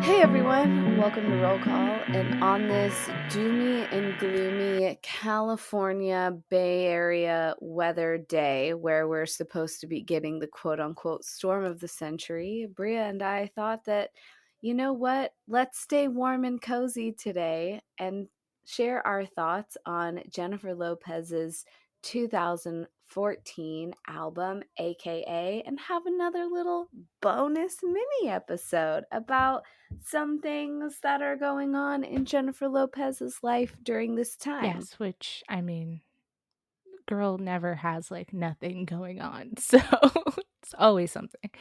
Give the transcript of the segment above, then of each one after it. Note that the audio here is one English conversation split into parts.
Hey everyone, welcome to Roll Call. And on this doomy and gloomy California Bay Area weather day where we're supposed to be getting the quote unquote storm of the century, Bria and I thought that, you know what, let's stay warm and cozy today and share our thoughts on Jennifer Lopez's 2014 album, AKA, and have another little bonus mini episode about some things that are going on in Jennifer Lopez's life during this time. Yes, which, I mean, girl never has, nothing going on, so it's always something.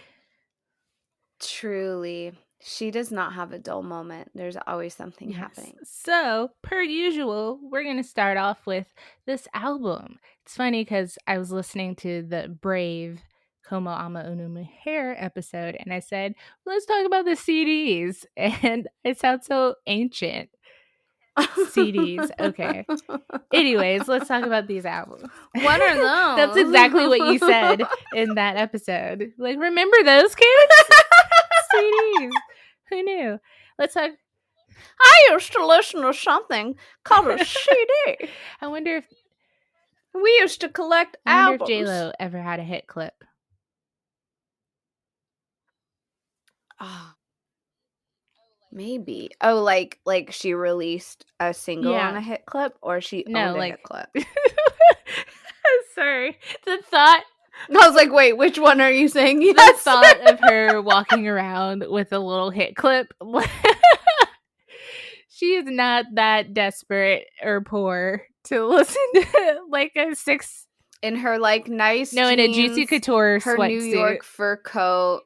Truly, she does not have a dull moment. There's always something happening. So, per usual, we're going to start off with this album. It's funny because I was listening to the Brave Como Ama Unu Mujer episode, and I said, let's talk about the CDs, and it sounds so ancient. CDs, okay. Anyways, let's talk about these albums. What are those? That's exactly what you said in that episode. Like, remember those kids? CDs. Who knew? Let's talk. I used to listen to something called a CD. I wonder if we used to collect albums. If J-Lo ever had a hit clip. Oh, maybe. Oh, like she released a single on a hit clip, or she owned a hit clip. Sorry, the thought. I was like, wait, which one are you saying? Yes. The thought of her walking around with a little hit clip. She is not that desperate or poor to listen to like a six in her nice jeans, in a Juicy Couture her sweatsuit. New York fur coat,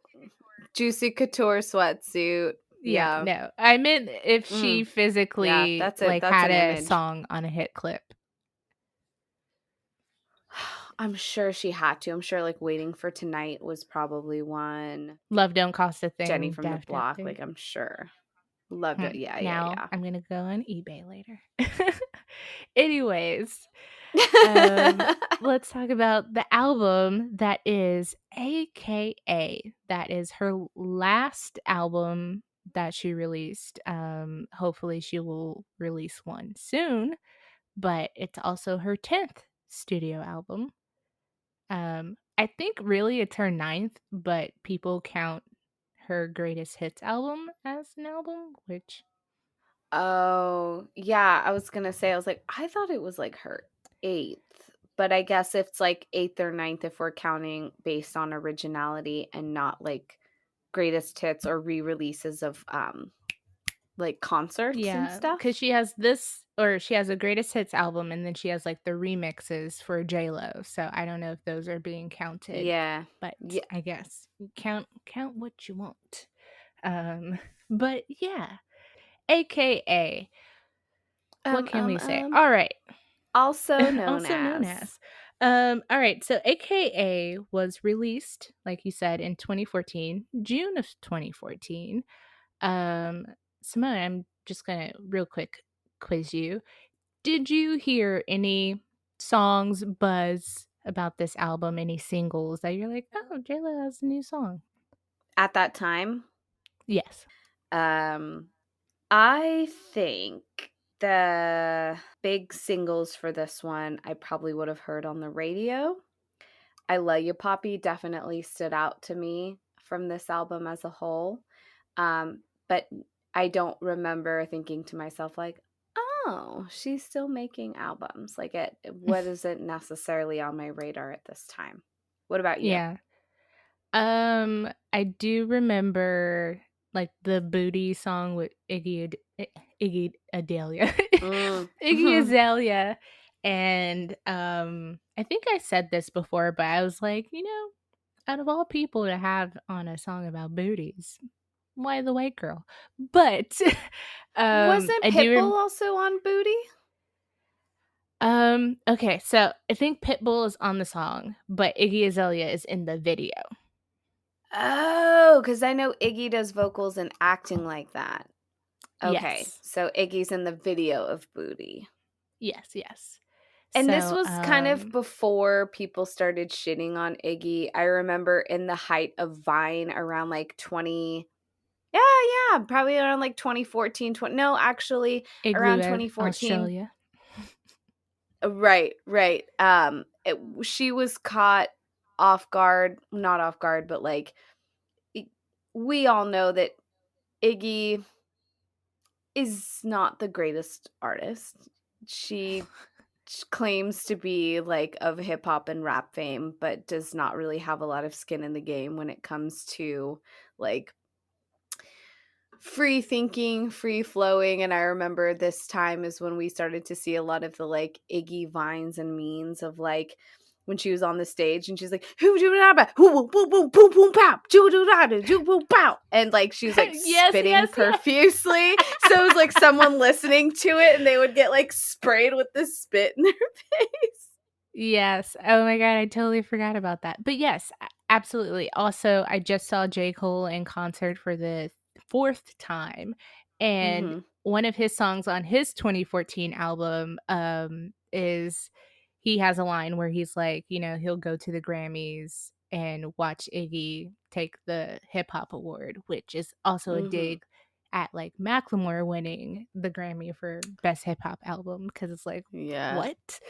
Juicy Couture sweatsuit. Yeah. No, I meant if she physically that's had a song on a hit clip. I'm sure she had to. I'm sure Waiting for Tonight was probably one. Love Don't Cost a Thing. Jenny from the Block. I'm sure. Loved it. Yeah, now, yeah. I'm going to go on eBay later. Anyways, let's talk about the album that is AKA. That is her last album that she released. Hopefully she will release one soon, but it's also her 10th studio album. I think really it's her 9th, but people count her greatest hits album as an album, which... Oh, yeah, I was gonna say, I thought it was her 8th, but I guess it's 8th or 9th if we're counting based on originality and not greatest hits or re-releases of concerts and stuff. Because she has this, or she has a greatest hits album, and then she has the remixes for J-Lo. So I don't know if those are being counted. Yeah, but yeah. I guess count what you want. But yeah, AKA. What can we say? All right. Also known as. All right, so AKA was released, like you said, in 2014, June of 2014. Simone, I'm just gonna real quick quiz you. Did you hear any songs buzz about this album, any singles that you're like, oh, J-Lo has a new song? At that time? Yes. I think the big singles for this one I probably would have heard on the radio. I Love You Poppy definitely stood out to me from this album as a whole. But I don't remember thinking to myself oh, she's still making albums. It wasn't necessarily on my radar at this time. What about you? Yeah. I do remember the Booty song with Iggy Azalea. Iggy Azalea. And I think I said this before, but I was like, out of all people to have on a song about booties, why the white girl? But wasn't Pitbull also on Booty? Okay, so I think Pitbull is on the song, but Iggy Azalea is in the video. Oh, because I know Iggy does vocals and acting like that. Okay, yes. So Iggy's in the video of Booty. Yes. And this was kind of before people started shitting on Iggy. I remember in the height of Vine around 2010 Yeah, probably around like 2014, no, actually around Igloo, 2014. Australia. Right. She was caught off guard, not off guard, but like we all know that Iggy is not the greatest artist. She claims to be like of hip hop and rap fame, but does not really have a lot of skin in the game when it comes to like free thinking, free flowing. And I remember this time is when we started to see a lot of the like Iggy vines and memes of like when she was on the stage and she's like and like she was like Yes, spitting yes, yes. profusely. So it was like someone listening to it and they would get like sprayed with the spit in their face. Yes. Oh my god, I totally forgot about that. But yes, absolutely. Also, I just saw J. Cole in concert for the fourth time, and Mm-hmm. one of his songs on his 2014 album is he has a line where he's like, he'll go to the Grammys and watch Iggy take the hip hop award, which is also a Mm-hmm. dig at like Macklemore winning the Grammy for best hip hop album, because it's like, Yeah. what?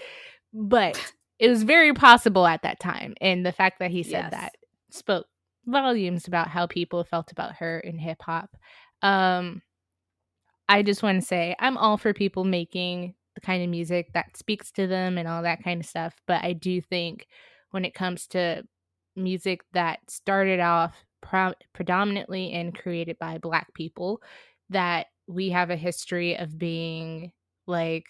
But it was very possible at that time, and the fact that he said Yes. that spoke volumes about how people felt about her in hip hop. Um, I just want to say I'm all for people making the kind of music that speaks to them and all that kind of stuff, but I do think when it comes to music that started off predominantly and created by Black people, that we have a history of being like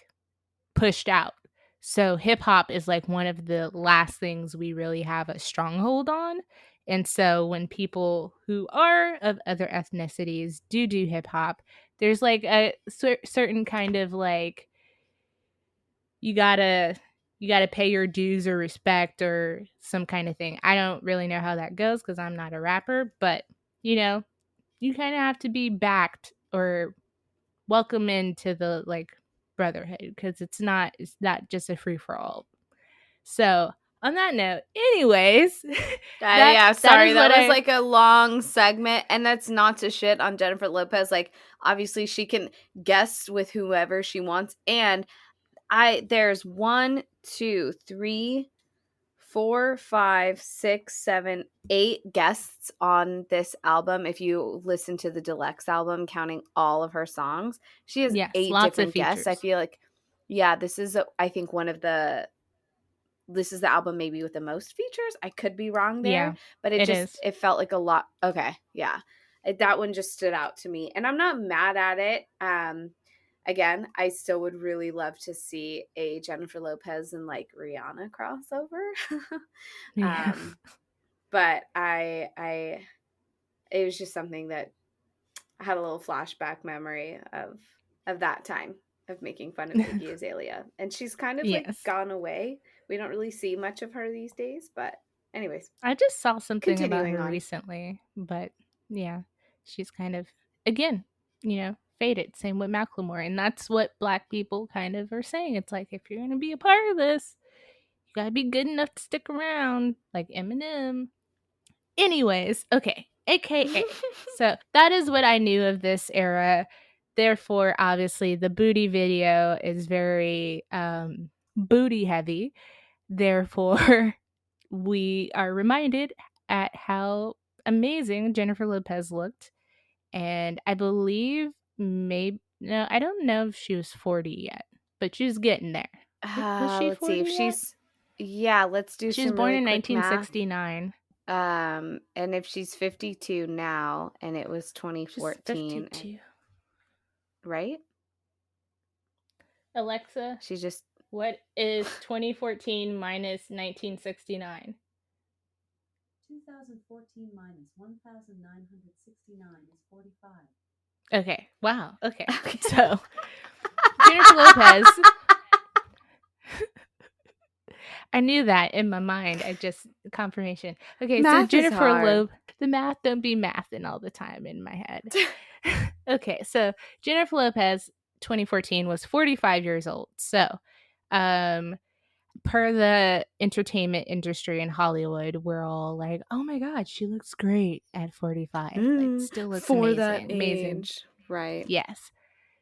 pushed out. So hip hop is like one of the last things we really have a stronghold on. And so when people who are of other ethnicities do hip hop, there's like a certain kind of like you gotta pay your dues or respect or some kind of thing. I don't really know how that goes because I'm not a rapper, but you kind of have to be backed or welcome into the like brotherhood, because it's not just a free for all. So on that note, anyways, that Yeah, that sorry. is That what was I like a long segment, and that's not to shit on Jennifer Lopez. Like, obviously, she can guest with whoever she wants, and there's 8 guests on this album. If you listen to the deluxe album, counting all of her songs, she has yes, 8 lots of different guests. I features. feel like, yeah, I think this is the album maybe with the most features. I could be wrong there, Yeah, but it is. it felt like a lot. Okay, yeah. That one just stood out to me, and I'm not mad at it. Again, I still would really love to see a Jennifer Lopez and like Rihanna crossover. Yeah. um, but it was just something that I had a little flashback memory of that time of making fun of Iggy Azalea. And she's kind of like Yes. gone away. We don't really see much of her these days, but anyways, I just saw something about continuing her on. recently, but yeah, she's kind of again, faded. Same with Macklemore, and that's what Black people kind of are saying. It's like, if you're gonna be a part of this, you gotta be good enough to stick around, like Eminem. Anyways, okay, AKA. So that is what I knew of this era. Therefore, obviously, the booty video is very booty heavy. Therefore, we are reminded at how amazing Jennifer Lopez looked. And I believe maybe, no, I don't know if she was 40 yet, but she's getting there. Was she Let's see 40 if yet? yeah, let's do She was some born really in quick math. 1969. And if she's 52 now and it was She's 2014, 52. right? Alexa, She just what is 2014 minus 1969? 2014 minus 1969 is 45. Okay. Wow. Okay. okay. So Jennifer Lopez. I knew that in my mind. I just confirmation. Okay, so Math is Jennifer hard. Lopez, the math don't be mathing all the time in my head. Okay, so Jennifer Lopez, 2014, was 45 years old. So, um, per the entertainment industry in Hollywood, we're all like, "Oh my god, she looks great at 45. Like, still looks For that amazing, amazing." age, right. Yes.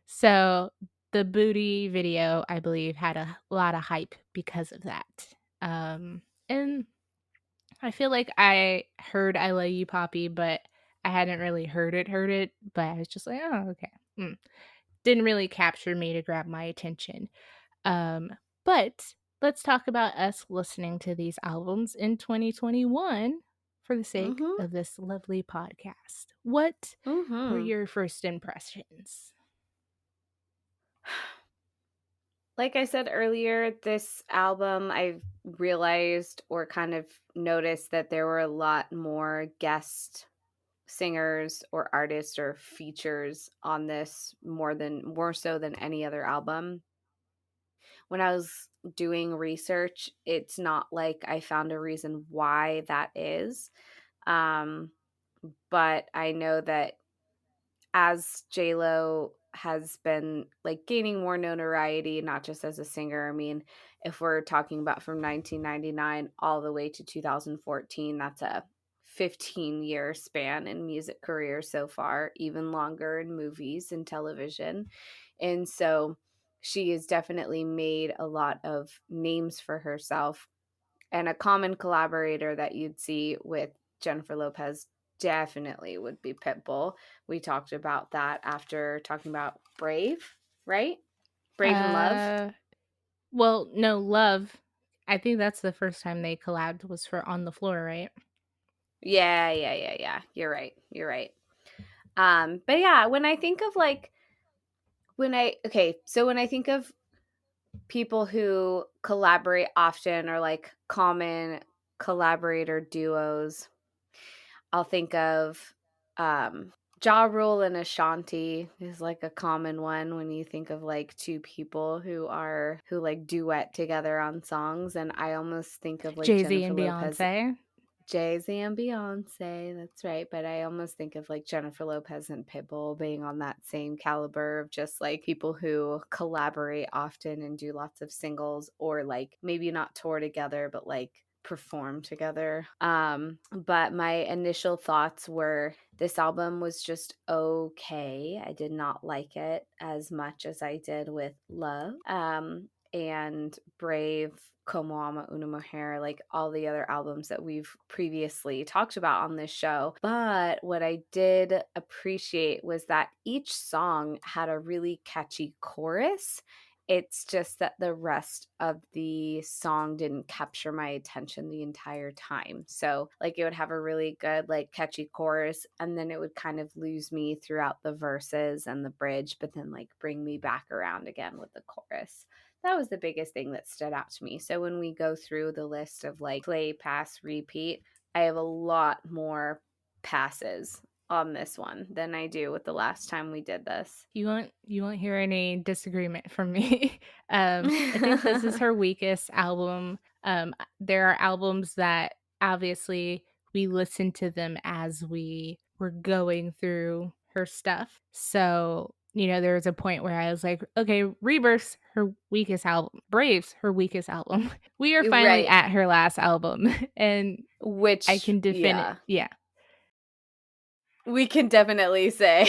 So the booty video, I believe, had a lot of hype because of that. And I feel like I heard "I Love You, Poppy," but I hadn't really heard it. But I was just like, "Oh, okay." Didn't really capture me to grab my attention. Um, but let's talk about us listening to these albums in 2021 for the sake Mhm. of this lovely podcast. What were Mhm. your first impressions? Like I said earlier, this album, I realized or kind of noticed that there were a lot more guest singers or artists or features on this more so than any other album. When I was doing research, it's not like I found a reason why that is. Um, but I know that as J-Lo has been like gaining more notoriety, not just as a singer. I mean, if we're talking about from 1999 all the way to 2014, that's a 15-year span in music career so far, even longer in movies and television. And so she has definitely made a lot of names for herself. And a common collaborator that you'd see with Jennifer Lopez definitely would be Pitbull. We talked about that after talking about Brave, right? Brave and Love. Uh, well, no, Love. I think that's the first time they collabed was for On the Floor, right? Yeah. You're right. You're right. But yeah, when I think of like when I think of people who collaborate often or like common collaborator duos, I'll think of Ja Rule and Ashanti is like a common one when you think of like two people who like duet together on songs, and I almost think of like Jay-Z Jennifer and Lopez. Beyonce. Jay-Z and Beyonce, that's right. But I almost think of like Jennifer Lopez and Pitbull being on that same caliber of just like people who collaborate often and do lots of singles or like maybe not tour together, but like perform together. But my initial thoughts were this album was just okay. I did not like it as much as I did with Love. And Brave, Como Ama Una Mujer, like all the other albums that we've previously talked about on this show. But what I did appreciate was that each song had a really catchy chorus. It's just that the rest of the song didn't capture my attention the entire time. So, like, it would have a really good, like, catchy chorus, and then it would kind of lose me throughout the verses and the bridge, but then, like, bring me back around again with the chorus. That was the biggest thing that stood out to me. So, when we go through the list of like play, pass, repeat, I have a lot more passes on this one than I do with the last time we did this. You won't hear any disagreement from me. I think this is her weakest album. There are albums that obviously we listened to them as we were going through her stuff. So, there was a point where I was like, okay, Rebirth's her weakest album. Brave's her weakest album. We are finally Right. at her last album. And I Which, can defend yeah, yeah. we can definitely say.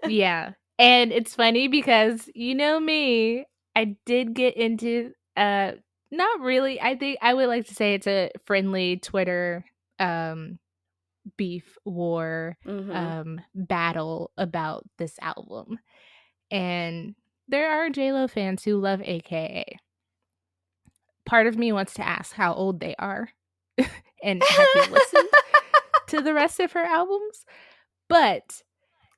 Yeah. And it's funny because you know me, I did get into not really. I think I would like to say it's a friendly Twitter um beef war Hmm. battle about this album. And there are JLo fans who love AKA. Part of me wants to ask how old they are. And have you listened to the rest of her albums? But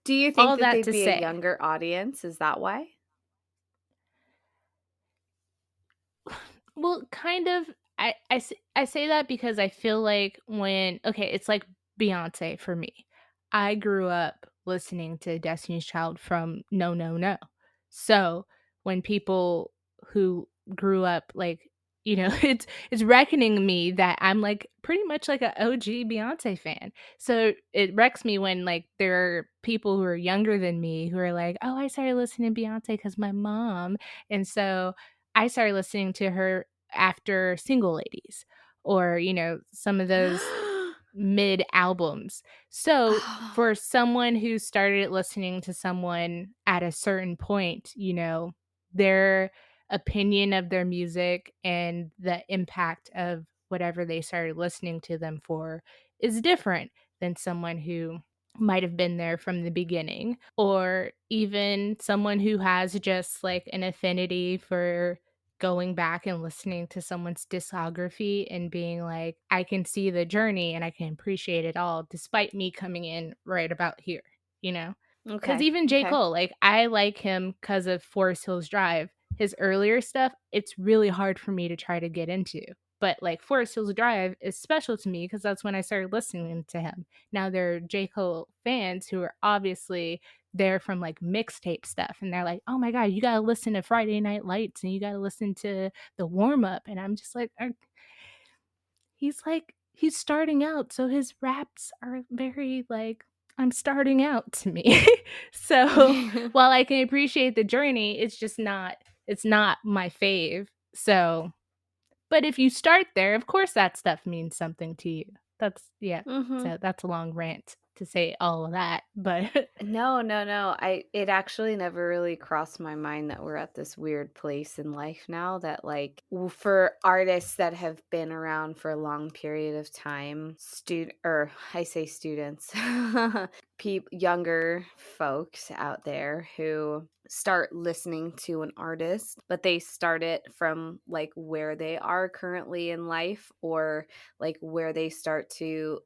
Do you think all that that they'd to be a say, younger audience? Is that why? well, kind of. I say that because I feel like it's like Beyonce for me. I grew up listening to Destiny's Child from No No No. So when people who grew up like, it's reckoning me that I'm like pretty much like a OG Beyonce fan. So it wrecks me when like there are people who are younger than me who are like, "Oh, I started listening to Beyonce cuz my mom." And so I started listening to her after Single Ladies, or, you know, some of those mid albums. So Oh, for someone who started listening to someone at a certain point, you know, their opinion of their music and the impact of whatever they started listening to them for is different than someone who might have been there from the beginning, or even someone who has just like an affinity for going back and listening to someone's discography and being like, I can see the journey and I can appreciate it all despite me coming in right about here, you know? Because okay, even J. okay. Cole, like, I like him because of Forest Hills Drive. His earlier stuff, it's really hard for me to try to get into. But like Forest Hills Drive is special to me because that's when I started listening to him. Now there are J. Cole fans who are obviously there from like mixtape stuff, and they're like, oh my god, you gotta listen to Friday Night Lights and you gotta listen to the warm up. And I'm just like, he's starting out, so his raps are very like, I'm starting out to me. So while I can appreciate the journey, it's not my fave. So, but if you start there, of course that stuff means something to you. That's, yeah. Mhm. So that's a long rant to say all of that, but No, no, no. It actually never really crossed my mind that we're at this weird place in life now that like for artists that have been around for a long period of time, or I say students, younger folks out there who start listening to an artist, but they start it from like where they are currently in life, or like where they start to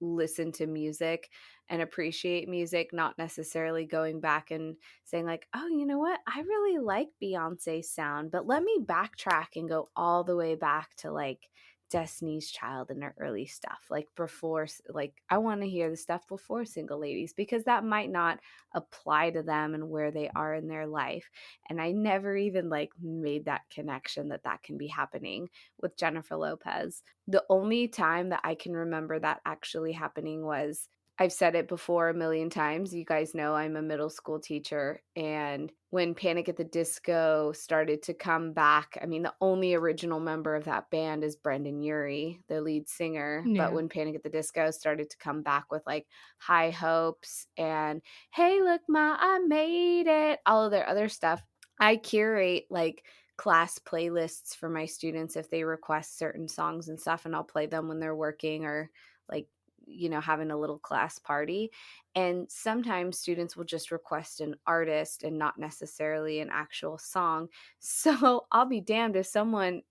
listen to music and appreciate music, not necessarily going back and saying like, oh, you know what? I really like Beyonce's sound, but let me backtrack and go all the way back to like Destiny's Child and their early stuff, like before, like I want to hear the stuff before Single Ladies, because that might not apply to them and where they are in their life. And I never even like made that connection that that can be happening with Jennifer Lopez. The only time that I can remember that actually happening was, I've said it before a million times. You guys know I'm a middle school teacher. And when Panic at the Disco started to come back, I mean, the only original member of that band is Brendan Urie, the lead singer. But yeah. when Panic at the Disco started to come back with like High Hopes and Hey, Look, Ma, I Made It, all of their other stuff, I curate like class playlists for my students if they request certain songs and stuff, and I'll play them when they're working or like, you know, having a little class party. And sometimes students will just request an artist and not necessarily an actual song. So I'll be damned if someone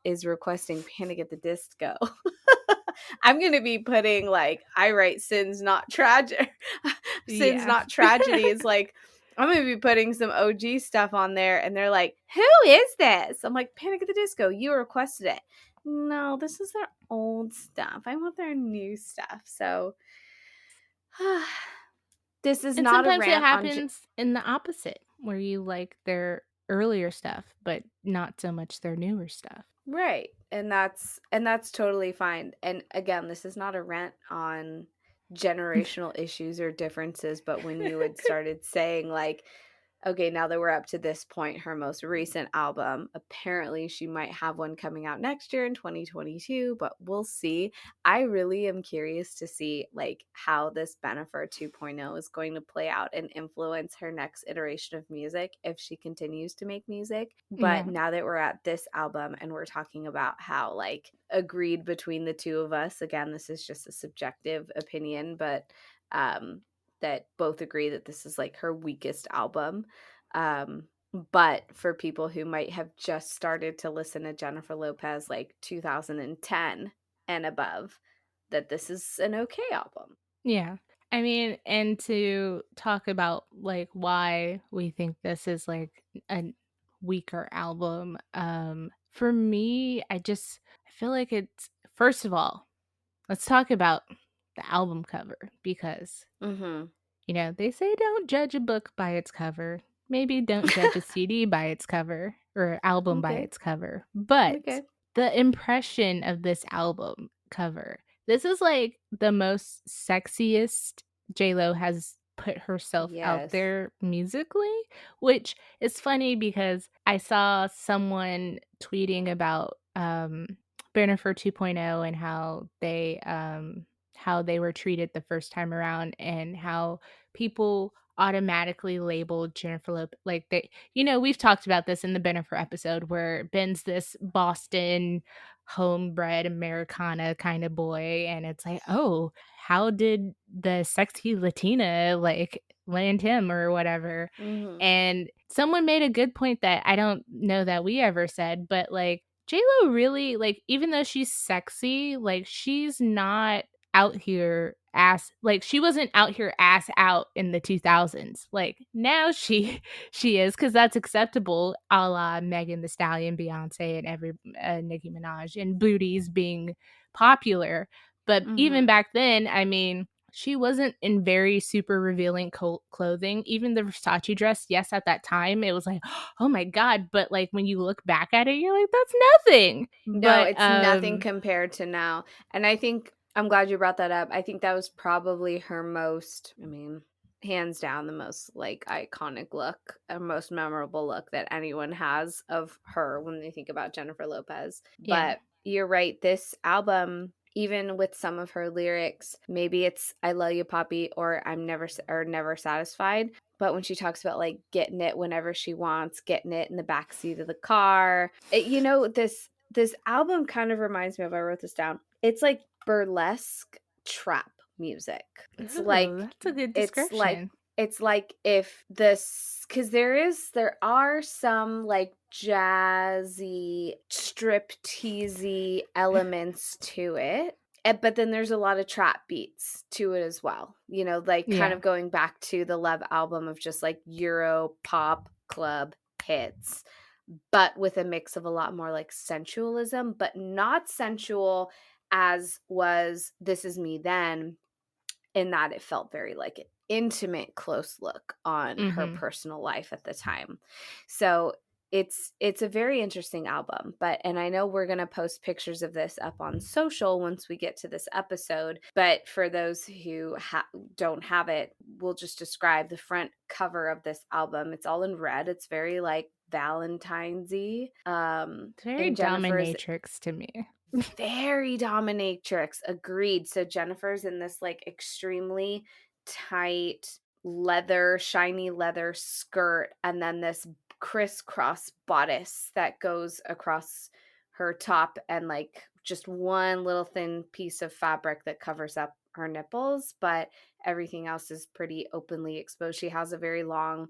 is requesting Panic at the Disco. I'm going to be putting like I write sins not tragic sins Yeah. not tragedies, like I'm going to be putting some OG stuff on there, and they're like, "Who is this?" I'm like, "Panic at the Disco, you requested it." No, this is their old stuff. I want their new stuff. So this is And not a sometimes it rant on happens in the opposite, where you like their earlier stuff, but not so much their newer stuff. right. And that's totally fine. And again, this is not a rant on generational issues or differences, but when you had started saying like, okay, now that we're up to this point, her most recent album, apparently she might have one coming out next year in 2022, but we'll see. I really am curious to see like how this Bennifer 2.0 is going to play out and influence her next iteration of music if she continues to make music. But Yeah. now that we're at this album and we're talking about how like agreed between the two of us, again, this is just a subjective opinion, but that both agree that this is like her weakest album. Um, but for people who might have just started to listen to Jennifer Lopez like 2010 and above, that this is an okay album. Yeah. I mean, and to talk about like why we think this is like a weaker album, for me, I feel like it's, first of all, let's talk about the album cover, because Mm-hmm. you know, they say don't judge a book by its cover. Maybe don't judge a CD by its cover or album by Okay. its cover. But Okay. the impression of this album cover, this is like the most sexiest JLo has put herself out Yes. there musically, which is funny because I saw someone tweeting about Jennifer 2.0 and how they were treated the first time around, and how people automatically labeled Jennifer Lopez like they, we've talked about this in the Jennifer episode, where Ben's this Boston homebred Americana kind of boy, and it's like, oh, how did the sexy Latina like land him or whatever? Mhm. And someone made a good point that I don't know that we ever said, but like J-Lo really, like, even though she's sexy, like, she's not out here she wasn't out here ass out in the 2000s. Like, now she is, because that's acceptable, a la Megan Thee Stallion, Beyonce, and every Nicki Minaj, and booties being popular. But even Mhm. back then, I mean, she wasn't in very super revealing clothing. Even the Versace dress, yes, at that time, it was like, oh my God. But like when you look back at it, you're like, that's nothing. No, But it's nothing compared to now. And I think I'm glad you brought that up. I think that was probably her most, I mean, hands down the most like iconic look, or most memorable look that anyone has of her when they think about Jennifer Lopez. yeah. But you're right, this album, even with some of her lyrics, maybe it's I love you Poppy or I'm never satisfied, but when she talks about like getting it whenever she wants, getting it in the back seat of the car, this album kind of reminds me of, I wrote this down, it's like burlesque trap music. It's Ooh, like that's a good it's like description. it's like if this, because there are some like jazzy strip teasy elements to it, but then there's a lot of trap beats to it as well, like kind Yeah. of going back to the Love album of just like Euro pop club hits, but with a mix of a lot more like sensualism, but not sensual as was This Is Me Then, in that it felt very like an intimate close look on her Mm-hmm. personal life at the time. So it's a very interesting album, and I know we're going to post pictures of this up on social once we get to this episode, but for those who don't have it, we'll just describe the front cover of this album. It's all in red. It's very like Valentine's-y. It's very And Jennifer's dominatrix to me. very dominatrix, agreed. So Jennifer's in this like extremely tight shiny leather skirt, and then this crisscross bodice that goes across her top, and like just one little thin piece of fabric that covers up her nipples, but everything else is pretty openly exposed. She has a very long,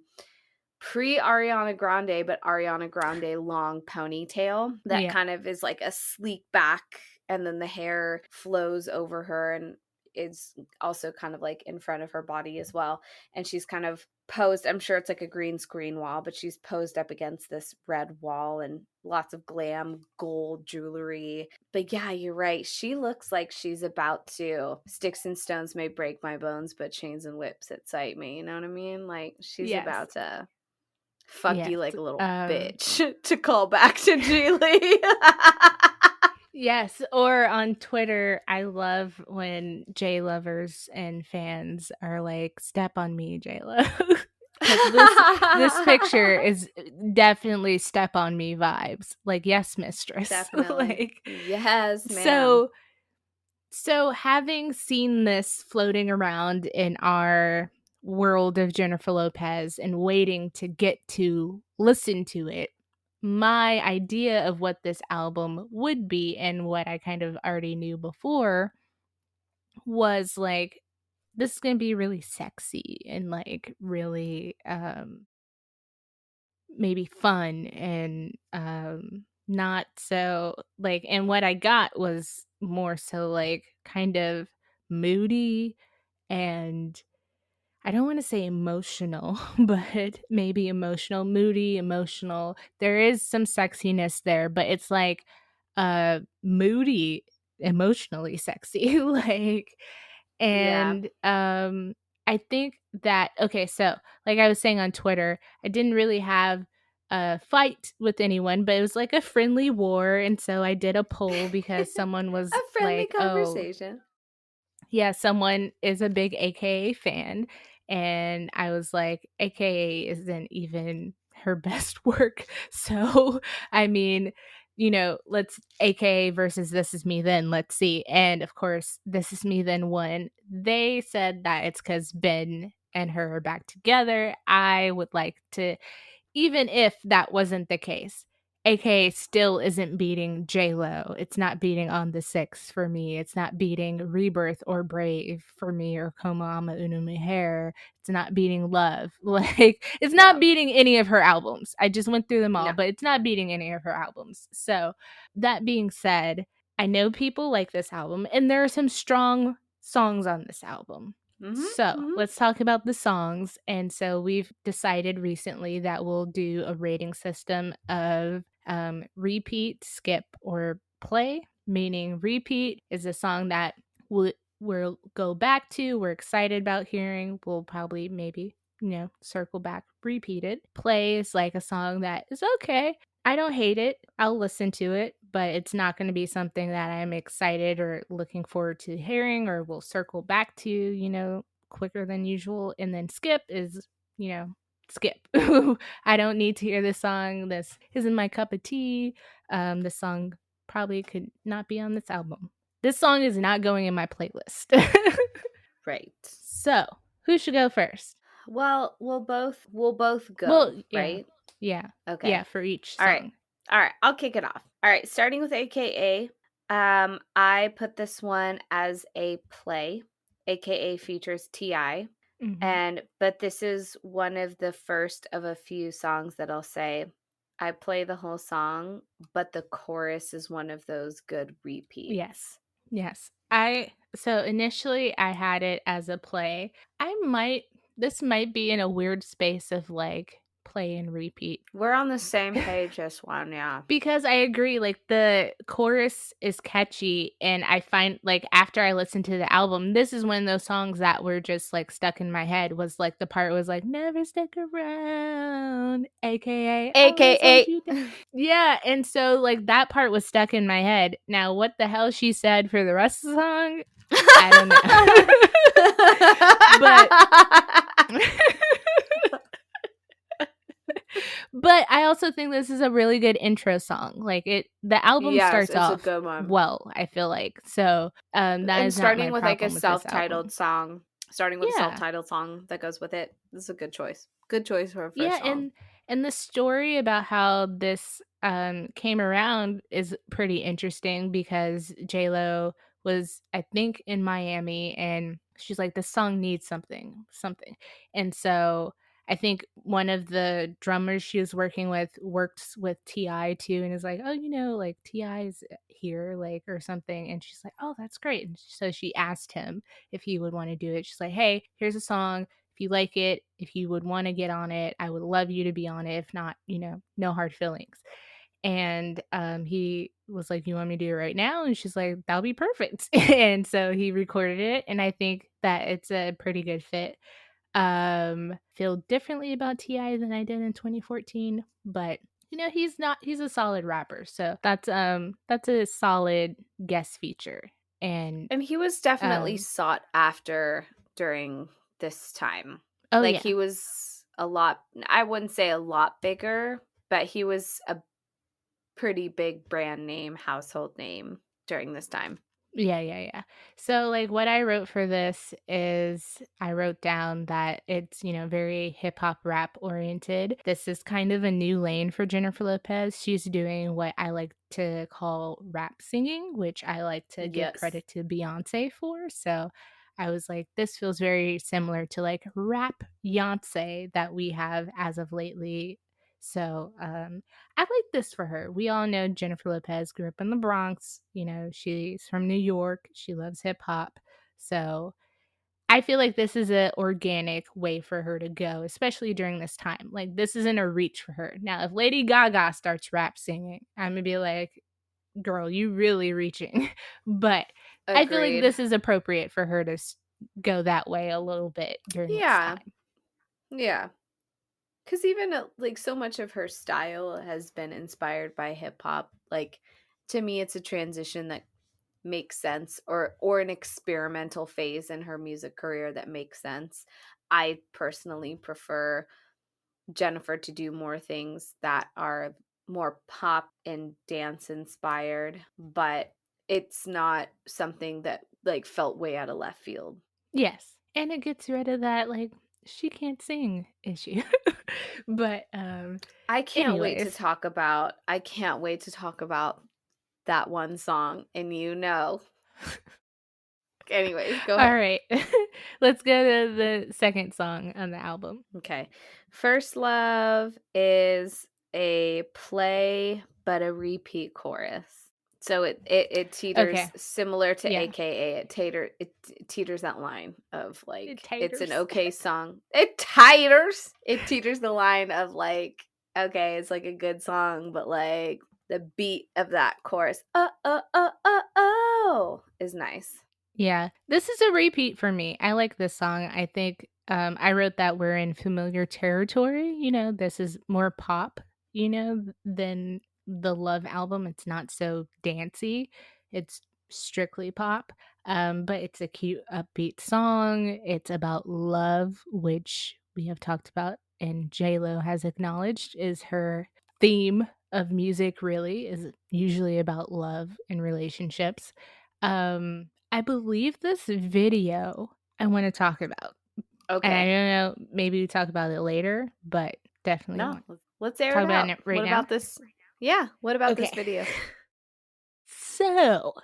pre-Ariana Grande, but Ariana Grande long ponytail that Yeah. kind of is like a sleek back, and then the hair flows over her and is also kind of like in front of her body as well. And she's kind of posed, I'm sure it's like a green screen wall, but she's posed up against this red wall and lots of glam gold jewelry. But yeah, you're right. She looks like she's about to, sticks and stones may break my bones, but chains and whips excite me. You know what I mean? Like she's Yes. about to fuck Yes. you like a little bitch, to call back to Geely. Yes, or on Twitter, I love when J lovers and fans are like, "Step on me, J Lo," because this picture is definitely step on me vibes. Like, yes, mistress. Definitely. Like, Yes, ma'am. so having seen this floating around in our world of Jennifer Lopez and waiting to get to listen to it, my idea of what this album would be, and what I kind of already knew before, was like, this is going to be really sexy and like really maybe fun, and not so like, and what I got was more so like kind of moody, and I don't want to say emotional, but maybe emotional, moody, emotional. There is some sexiness there, but it's like moody, emotionally sexy. Like, Yeah. and I think that, okay, so like I was saying on Twitter, I didn't really have a fight with anyone, but it was like a friendly war. And so I did a poll because someone A was friendly like, oh, conversation. yeah, someone is a big AKA fan. And I was like, AKA isn't even her best work. So, I mean, let's AKA versus This Is Me Then, let's see. And of course, This Is Me Then won. They said that it's because Ben and her are back together. I would like to, even if that wasn't the case, AKA still isn't beating J-Lo. It's not beating On the Six for me. It's not beating Rebirth or Brave for me, or Como Ama Uno Mujer. It's not beating Love. Like, it's not beating any of her albums. I just went through them all, but it's not beating any of her albums. So, that being said, I know people like this album, and there are some strong songs on this album. Let's talk about the songs. And so we've decided recently that we'll do a rating system of repeat, skip, or play, meaning repeat is a song that we'll go back to, we're excited about hearing, we'll probably maybe circle back, repeat it. Play is like a song that is okay, I don't hate it, I'll listen to it, but it's not going to be something that I'm excited or looking forward to hearing or will circle back to, quicker than usual. And then skip is, skip. I don't need to hear this song. This isn't my cup of tea. This song probably could not be on this album. This song is not going in my playlist. Right. So, who should go first? Well, we'll both go, well, right? Yeah. Okay. Yeah, for each song. All right, I'll kick it off. All right, starting with AKA, I put this one as a play. AKA features T.I. But this is one of the first of a few songs that I'll say I play the whole song, but the chorus is one of those good repeats. Yes. So initially I had it as a play. This might be in a weird space of like play and repeat. We're on the same page as one, yeah. Because I agree, like the chorus is catchy, and I find like after I listened to the album, this is one of those songs that were just like stuck in my head. Was like the part was like never stick around, AKA. Yeah, and so like that part was stuck in my head. Now what the hell she said for the rest of the song, I don't know. But I also think this is a really good intro song. Like the album starts off a good one. Well, I feel like. So that is starting with like a self-titled song. Starting with a self-titled song that goes with it. This is a good choice. Good choice for a first song. And the story about how this came around is pretty interesting because J-Lo was, I think, in Miami, and she's like, this song needs something. And so I think one of the drummers she was working with works with T.I. too, and is like, oh, like T.I.'s here, like, or something. And she's like, oh, that's great. And so she asked him if he would want to do it. She's like, hey, here's a song. If you like it, if you would want to get on it, I would love you to be on it. If not, no hard feelings. And he was like, you want me to do it right now? And she's like, that'll be perfect. And so he recorded it, and I think that it's a pretty good fit. Feel differently about T.I. than I did in 2014, but he's a solid rapper, so that's a solid guest feature. And he was definitely sought after during this time. He was a lot, I wouldn't say a lot bigger, but he was a pretty big brand name, household name during this time. Yeah. So like what I wrote for this is I wrote down that it's, very hip hop rap oriented. This is kind of a new lane for Jennifer Lopez. She's doing what I like to call rap singing, which I like to give credit to Beyonce for. So I was like, this feels very similar to like rap Beyonce that we have as of lately. So I like this for her. We all know Jennifer Lopez grew up in the Bronx. She's from New York. She loves hip hop. So I feel like this is an organic way for her to go, especially during this time. Like, this isn't a reach for her. Now, if Lady Gaga starts rap singing, I'm going to be like, girl, you really reaching. But agreed. I feel like this is appropriate for her to go that way a little bit during this time. Yeah. Because even like so much of her style has been inspired by hip hop. Like, to me, it's a transition that makes sense, or an experimental phase in her music career that makes sense. I personally prefer Jennifer to do more things that are more pop and dance inspired, but it's not something that like felt way out of left field. Yes, and it gets rid of that, like, she can't sing issue. But, I can't wait to anyways. talk about that one song, and anyways, go ahead. Alright. Let's go to the second song on the album. Okay. First Love is a play but a repeat chorus. So it teeters Okay. similar to Yeah. AKA. It teeters that line of like it's an taters. okay song. It teeters the line of like, okay, it's like a good song, but like the beat of that chorus, is nice. Yeah, this is a repeat for me. I like this song. I think I wrote that we're in familiar territory. This is more pop, than the Love album. It's not so dancey. It's strictly pop. But it's a cute, upbeat song. It's about love, which we have talked about, and J-Lo has acknowledged is her theme of music. Really, is usually about love and relationships. I believe this video I want to talk about. And I Okay. don't know, maybe we talk about it later, but definitely No, want let's air talk it about out. it right What now. about this? Yeah, what about this Okay. video? So,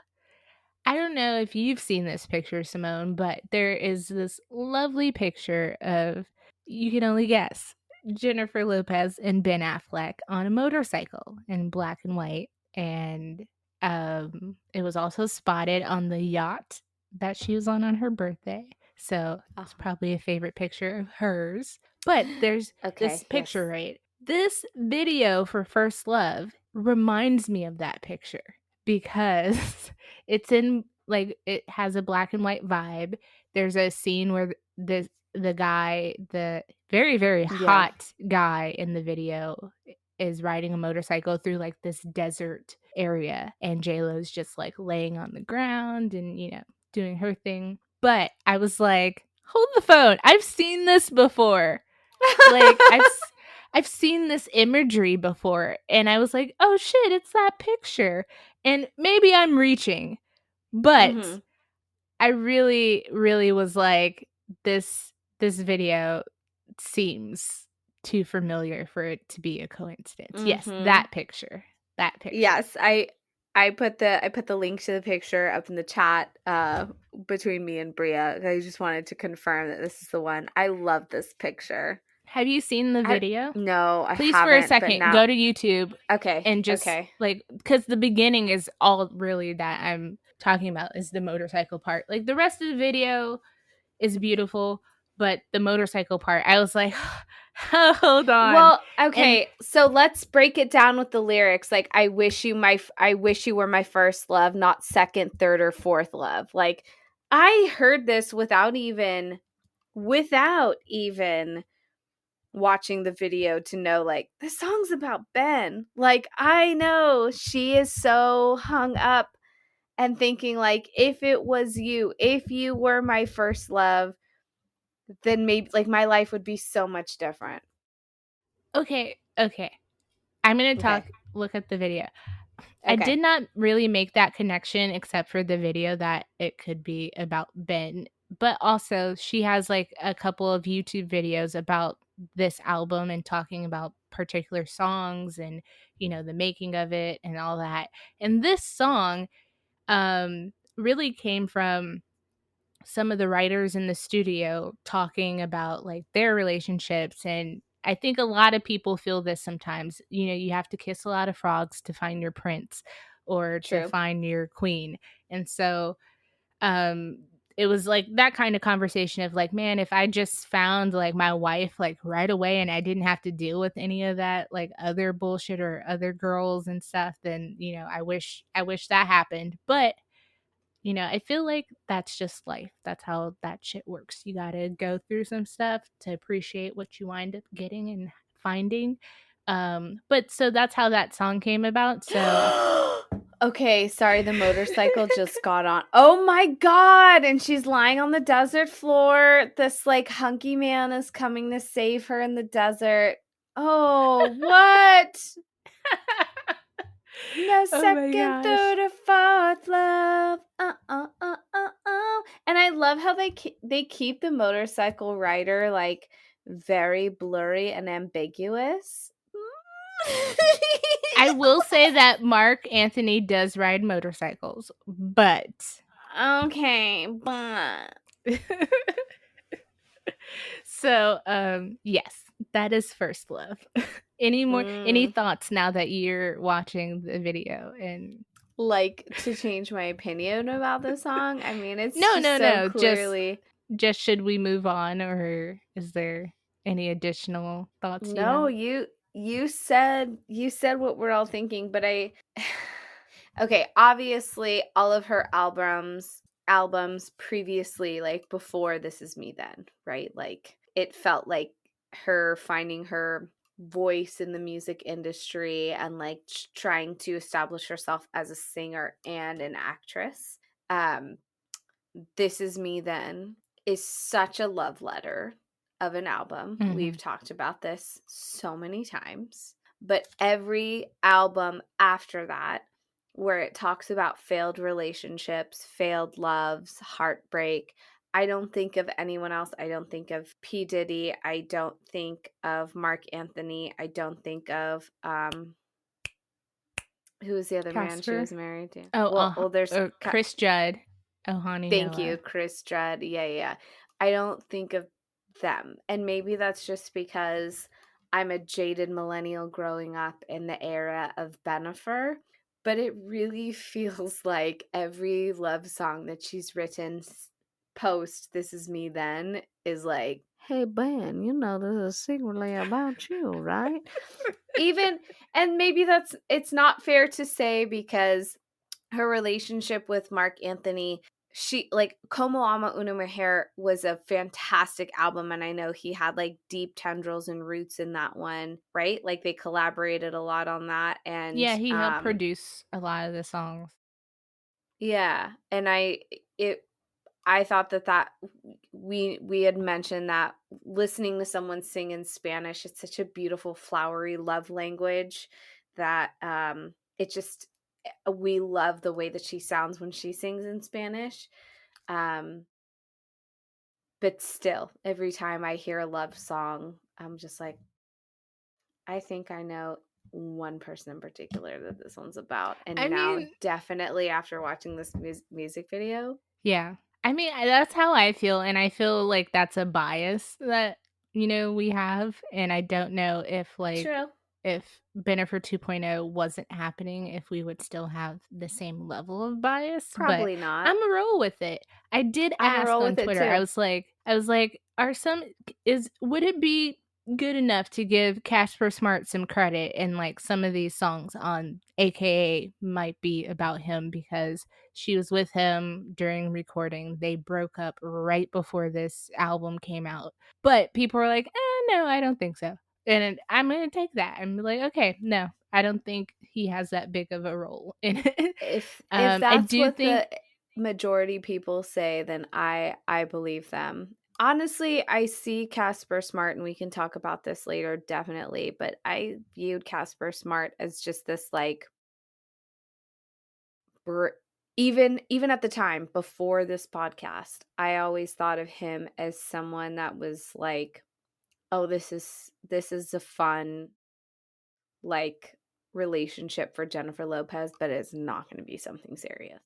I don't know if you've seen this picture, Simone, but there is this lovely picture of, you can only guess, Jennifer Lopez and Ben Affleck on a motorcycle in black and white. And it was also spotted on the yacht that she was on her birthday. So it's probably a favorite picture of hers. But there's this picture, yes. right? This video for First Love reminds me of that picture because it's in, like, it has a black and white vibe. There's a scene where the guy, the very, very hot guy in the video, is riding a motorcycle through like this desert area, and J-Lo's just like laying on the ground and doing her thing. But I was like, hold the phone, I've seen this before. Like, I've seen this imagery before, and I was like, oh shit, it's that picture. And maybe I'm reaching, but I really, really was like, this video seems too familiar for it to be a coincidence. Yes, that picture. Yes, I put the link to the picture up in the chat between me and Bria. I just wanted to confirm that this is the one. I love this picture. Have you seen the video? No, I Please, haven't. for a second, go to YouTube. Okay. And just like, because the beginning is all really that I'm talking about is the motorcycle part. Like, the rest of the video is beautiful, but the motorcycle part, I was like, hold on. Well, okay, so let's break it down with the lyrics. Like, I wish you were my first love, not second, third, or fourth love. Like, I heard this without even watching the video to know, like, this song's about Ben. Like, I know she is so hung up and thinking, like, if it was you, if you were my first love, then maybe, like, my life would be so much different. Okay. I'm going to look at the video. I did not really make that connection except for the video that it could be about Ben. But also, she has like a couple of YouTube videos about this album and talking about particular songs and, the making of it and all that. And this song really came from some of the writers in the studio talking about like their relationships. And I think a lot of people feel this sometimes. You have to kiss a lot of frogs to find your prince or to find your queen. And so it was like that kind of conversation of like, man, if I just found like my wife like right away and I didn't have to deal with any of that like other bullshit or other girls and stuff, then I wish that happened. But I feel like that's just life. That's how that shit works. You gotta go through some stuff to appreciate what you wind up getting and finding. But so that's how that song came about. So okay, sorry, the motorcycle just got on. Oh my god! And she's lying on the desert floor. This like hunky man is coming to save her in the desert. Oh, what? No Oh my second, gosh. third, or fourth love. And I love how they keep the motorcycle rider like very blurry and ambiguous. I will say that Marc Anthony does ride motorcycles, but Okay, but so yes, that is First Love. Any mm, thoughts now that you're watching the video? And like to change my opinion about the song. I mean, it's no, just no, so no, clearly. just should we move on, or is there any additional thoughts you No, have? you said what we're all thinking, but I okay, obviously all of her albums previously, like before This Is Me Then, right? Like it felt like her finding her voice in the music industry and like trying to establish herself as a singer and an actress. Um This Is Me Then is such a love letter of an album. We've Mhm. talked about this so many times. But every album after that, where it talks about failed relationships, failed loves, heartbreak, I don't think of anyone else. I don't think of P. Diddy. I don't think of Marc Anthony. I don't think of who was the other man she Casper? was married to? Oh, Well, there's Chris Judd. Oh, Honey thank you, Noah. Chris Judd. Yeah, yeah. I don't think of them. And maybe that's just because I'm a jaded millennial growing up in the era of Bennifer, but it really feels like every love song that she's written post This Is Me Then is like, hey, Ben, you know, this is secretly about you, right? Even, and maybe it's not fair to say because her relationship with Marc Anthony, she like Como Ama Una Mujer was a fantastic album, and I know he had like deep tendrils and roots in that one, right? Like they collaborated a lot on that, and Yeah, he helped produce a lot of the songs. yeah, and it I thought that we had mentioned that listening to someone sing in Spanish, it's such a beautiful flowery love language that it just we love the way that she sounds when she sings in Spanish. Um but still, every time I hear a love song, I'm just like, I think I know one person in particular that this one's about. I And now, mean, definitely after watching this music video, yeah. I mean, that's how I feel, and I feel like that's a bias that, we have, and I don't know true, if Bennifer 2.0 wasn't happening, if we would still have the same level of bias, but probably not. I'm a roll with it. I did I'm a ask roll on with it Twitter. I too. was like, would it be good enough to give Casper Smart some credit, and like some of these songs on AKA might be about him because she was with him during recording. They broke up right before this album came out. But people were like, no, I don't think so. And I'm going to take that. I'm like, okay, no, I don't think he has that big of a role in it. If I that's do what think, the majority people say, then I believe them. Honestly, I see Casper Smart, and we can talk about this later, definitely. But I viewed Casper Smart as just this like, even at the time before this podcast, I always thought of him as someone that was like, oh, this is a fun like relationship for Jennifer Lopez, but it's not going to be something serious.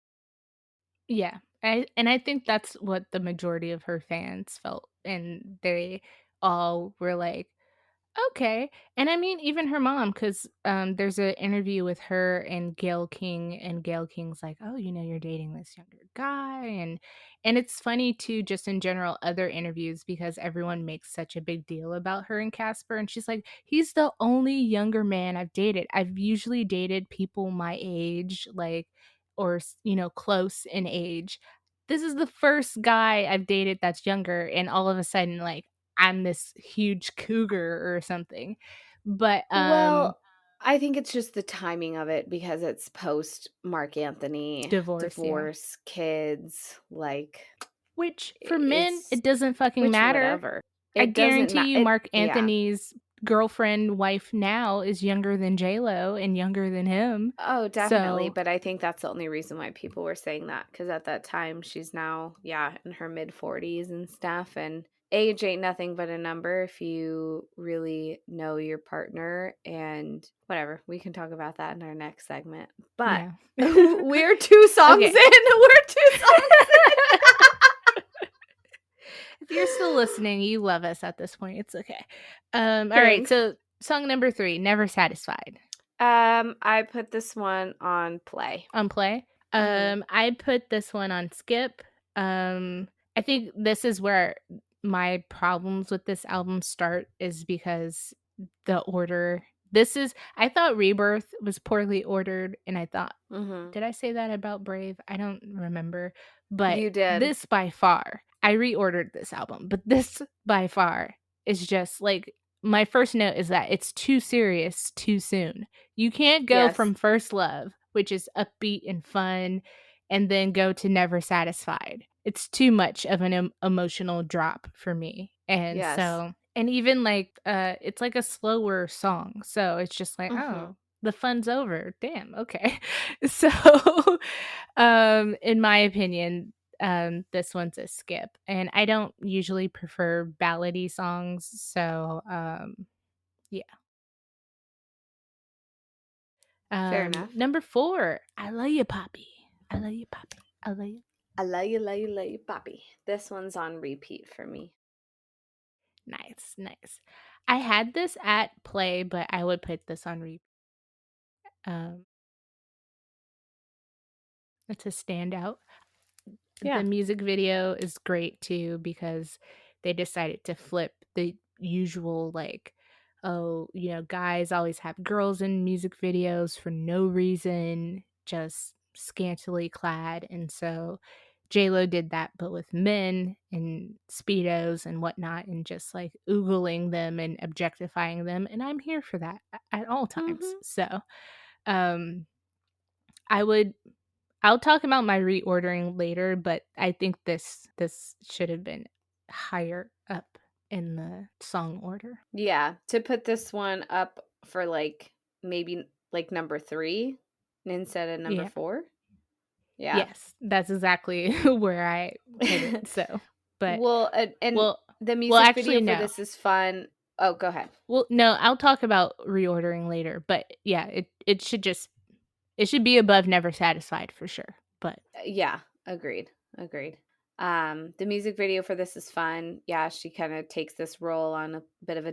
yeah. I think that's what the majority of her fans felt. And they all were like, okay. And I mean, even her mom, because there's an interview with her and Gayle King, and Gayle King's like, "Oh, you're dating this younger guy," and it's funny too, just in general, other interviews because everyone makes such a big deal about her and Casper, and she's like, "He's the only younger man I've dated. I've usually dated people my age, like, or close in age. This is the first guy I've dated that's younger, and all of a sudden, like." I'm this huge cougar or something. But Well, I think it's just the timing of it because it's post Marc Anthony, divorce, yeah. divorce, kids, like Which for men, it's it doesn't fucking which matter. whatever. I It doesn't guarantee matter. you Marc Yeah. Anthony's girlfriend, wife now is younger than J-Lo and younger than him. Oh, definitely. So But I think that's the only reason why people were saying that, because at that time she's now, yeah, in her mid 40s and stuff. And age ain't nothing but a number if you really know your partner. And whatever, we can talk about that in our next segment. But yeah. we're 2 songs in. Okay. We're 2 songs If you're still listening, you love us at this point. It's okay. All right. Thanks. So song number 3, Never Satisfied. I put this one on play. On play. I put this one on skip. I think this is where my problems with this album start, is because the order. I thought Rebirth was poorly ordered, and I thought, did I say that about Brave? I don't remember. But You did. this by far, I reordered this album, but this by far is just like, my first note is that it's too serious too soon. You can't go Yes. from First Love, which is upbeat and fun, and then go to Never Satisfied. It's too much of an emotional drop for me. And Yes. so, and even like, it's like a slower song. So it's just like, oh, the fun's over. Damn. Okay. So, in my opinion, this one's a skip. And I don't usually prefer ballady songs. So, yeah. Fair enough. Number 4, I Love You, Poppy. I Love You, Poppy. I Love You. I love you, love you, love you, Poppy. This one's on repeat for me. Nice, nice. I had this at play, but I would put this on repeat. It's a standout. Yeah. The music video is great too, because they decided to flip the usual, like, oh, guys always have girls in music videos for no reason, just scantily clad. And so J-Lo did that, but with men in Speedos and whatnot, and just like oogling them and objectifying them. And I'm here for that at all times. So I'll talk about my reordering later, but I think this should have been higher up in the song order. Yeah, to put this one up for like maybe like number 3 instead of number 4. Yeah. Yes, that's exactly where I put it. So, but the music actually, video for no. this is fun. Oh, go ahead. Well, no, I'll talk about reordering later, but yeah, it should be above Never Satisfied for sure. But yeah, agreed. The music video for this is fun. Yeah, she kind of takes this role on a bit of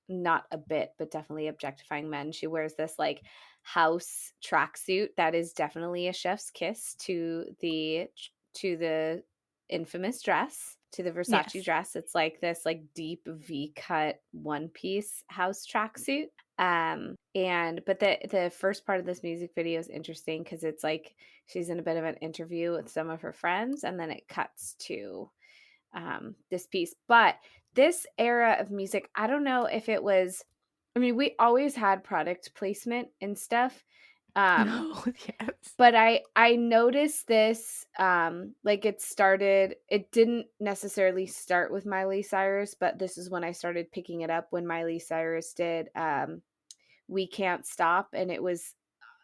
not a bit, but definitely objectifying men. She wears this like house tracksuit that is definitely a chef's kiss to the infamous dress, to the Versace dress. It's like this like deep V-cut one-piece house tracksuit. But the first part of this music video is interesting because it's like she's in a bit of an interview with some of her friends, and then it cuts to this piece. But this era of music, I don't know if it was, I mean, we always had product placement and stuff. yes. But I noticed this, like it didn't necessarily start with Miley Cyrus, but this is when I started picking it up, when Miley Cyrus did We Can't Stop, and it was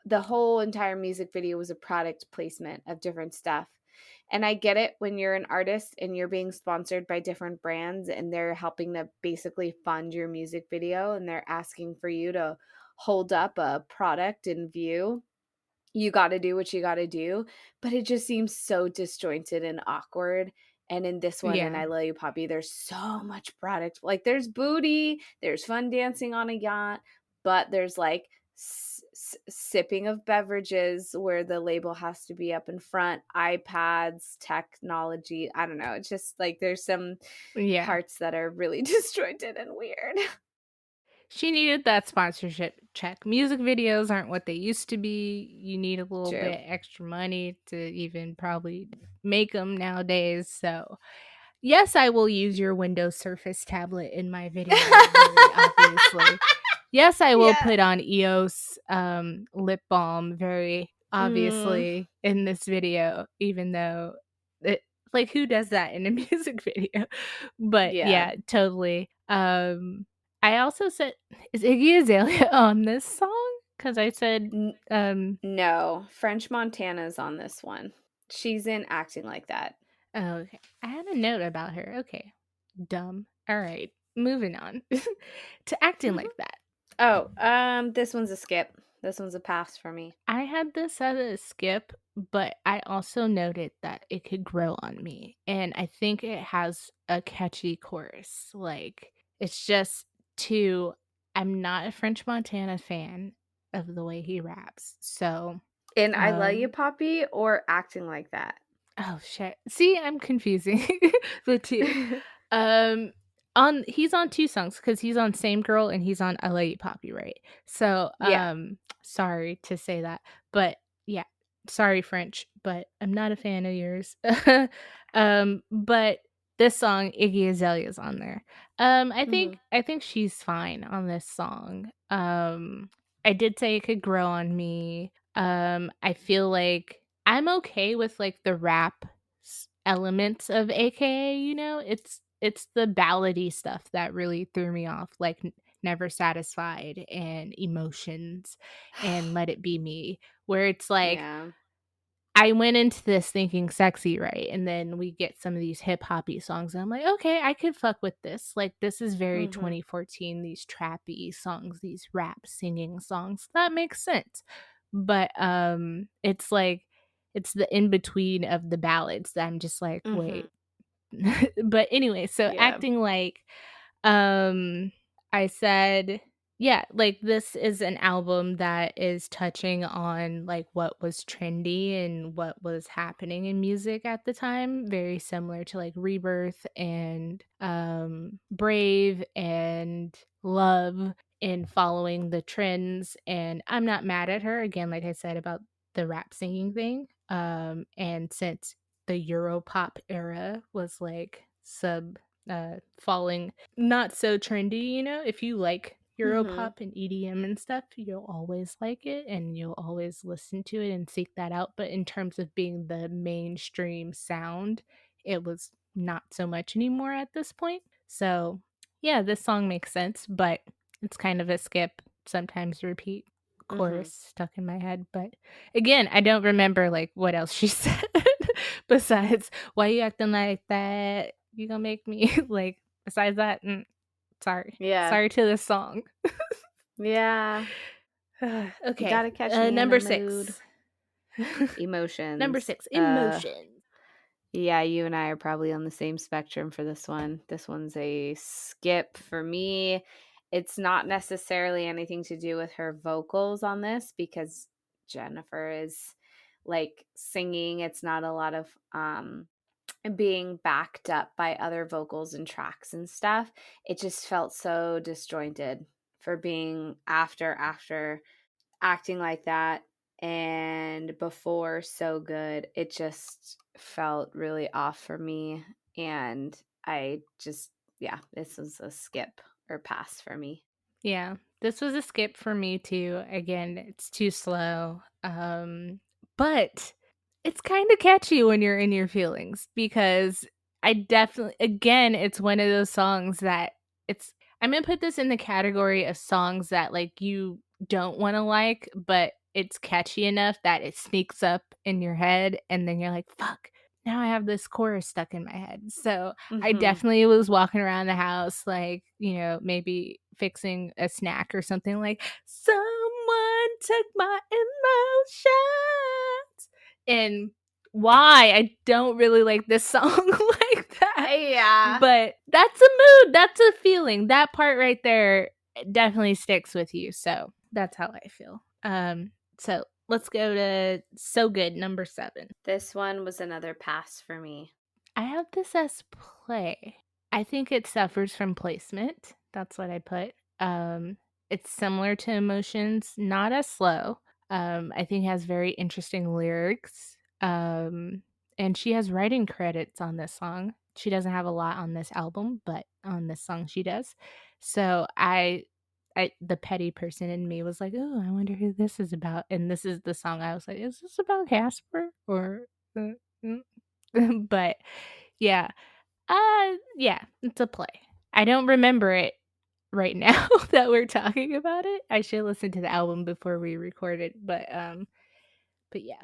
the whole entire music video was a product placement of different stuff. And I get it when you're an artist and you're being sponsored by different brands and they're helping to basically fund your music video and they're asking for you to hold up a product in view. You got to do what you got to do, but it just seems so disjointed and awkward. And in this one, and I Love You, Poppy, there's so much product. Like there's booty, there's fun dancing on a yacht, but there's like sipping of beverages where the label has to be up in front, iPads, technology. I don't know. It's just like there's some parts that are really disjointed and weird. She needed that sponsorship check. Music videos aren't what they used to be. You need a little bit extra money to even probably make them nowadays. So, yes, I will use your Windows Surface tablet in my video, very obviously. Yes, I will put on EOS lip balm, very obviously, in this video, even though like, who does that in a music video? But yeah, totally. I also said, is Iggy Azalea on this song? Because I said, No, French Montana's on this one. She's in Acting Like That. oh, okay. I had a note about her. Okay. Dumb. All right. Moving on to Acting Like That. Oh, this one's a skip. This one's a pass for me. I had this as a skip, but I also noted that it could grow on me. And I think it has a catchy chorus. Like, it's just too. I'm not a French Montana fan of the way he raps. So, In I Love You, Poppy, or Acting Like That? oh shit. See, I'm confusing the two. He's on two songs because he's on Same Girl and he's on I Love You Poppy, right? So Yeah. sorry to say that. But yeah, sorry French, but I'm not a fan of yours. But this song, Iggy Azalea's on there. I think she's fine on this song. I did say it could grow on me. I feel like I'm okay with like the rap elements of AKA, you know? It's the ballady stuff that really threw me off, like Never Satisfied and Emotions and Let It Be Me, where it's like Yeah. I went into this thinking sexy, right? And then we get some of these hip hoppy songs. And I'm like, okay, I could fuck with this. Like, this is very 2014, these trappy songs, these rap singing songs. That makes sense. But it's like, it's the in between of the ballads that I'm just like, wait. But anyway, so Yeah. Acting Like, I said, yeah, like this is an album that is touching on like what was trendy and what was happening in music at the time, very similar to like Rebirth and Brave and Love, in following the trends. And I'm not mad at her, again, like I said about the rap singing thing. And since the Europop era was like falling not so trendy, you know, if you like Europop and EDM and stuff, you'll always like it and you'll always listen to it and seek that out. But in terms of being the mainstream sound, it was not so much anymore at this point. So yeah, this song makes sense, but it's kind of a skip, sometimes repeat chorus stuck in my head. But again, I don't remember like what else she said besides why you acting like that, you gonna make me like, besides that, sorry. Yeah. Sorry to this song. Yeah. Okay. You gotta catch me number in the mood. 6. Emotions. Number 6, Emotions. Yeah, you and I are probably on the same spectrum for this one. This one's a skip for me. It's not necessarily anything to do with her vocals on this because Jennifer is like singing. It's not a lot of being backed up by other vocals and tracks and stuff. It just felt so disjointed for being after Acting Like That and before So Good. It just felt really off for me, and I just, yeah, this was a skip or pass for me. Yeah, this was a skip for me too. Again, it's too slow. But it's kind of catchy when you're in your feelings, because I definitely, again, it's one of those songs that it's, I'm going to put this in the category of songs that like you don't want to like, but it's catchy enough that it sneaks up in your head and then you're like, fuck, now I have this chorus stuck in my head. So I definitely was walking around the house, like, you know, maybe fixing a snack or something, like, someone took my emotions. And why I don't really like this song like that. Yeah. But that's a mood, that's a feeling. That part right there definitely sticks with you. So that's how I feel. So let's go to So Good, number 7. This one was another pass for me. I have this as play. I think it suffers from placement. That's what I put. It's similar to Emotions, not as slow. I think it has very interesting lyrics. And she has writing credits on this song. She doesn't have a lot on this album, but on this song she does. So the petty person in me was like, oh, I wonder who this is about. And this is the song I was like, is this about Casper or? But yeah, yeah, it's a play. I don't remember it right now that we're talking about it. I should listen to the album before we recorded, but yeah.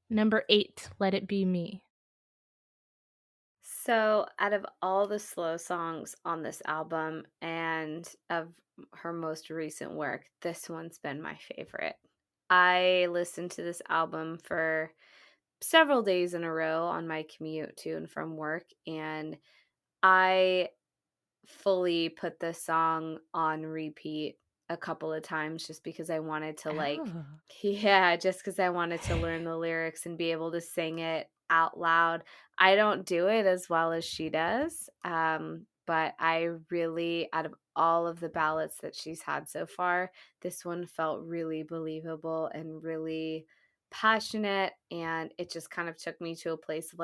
Number 8, Let It Be Me. So, out of all the slow songs on this album and of her most recent work, this one's been my favorite. I listened to this album for several days in a row on my commute to and from work, and I fully put this song on repeat a couple of times just because I wanted to Oh. yeah, just because I wanted to learn the lyrics and be able to sing it out loud. I don't do it as well as she does, but I really, out of all of the ballads that she's had so far, this one felt really believable and really passionate, and it just kind of took me to a place of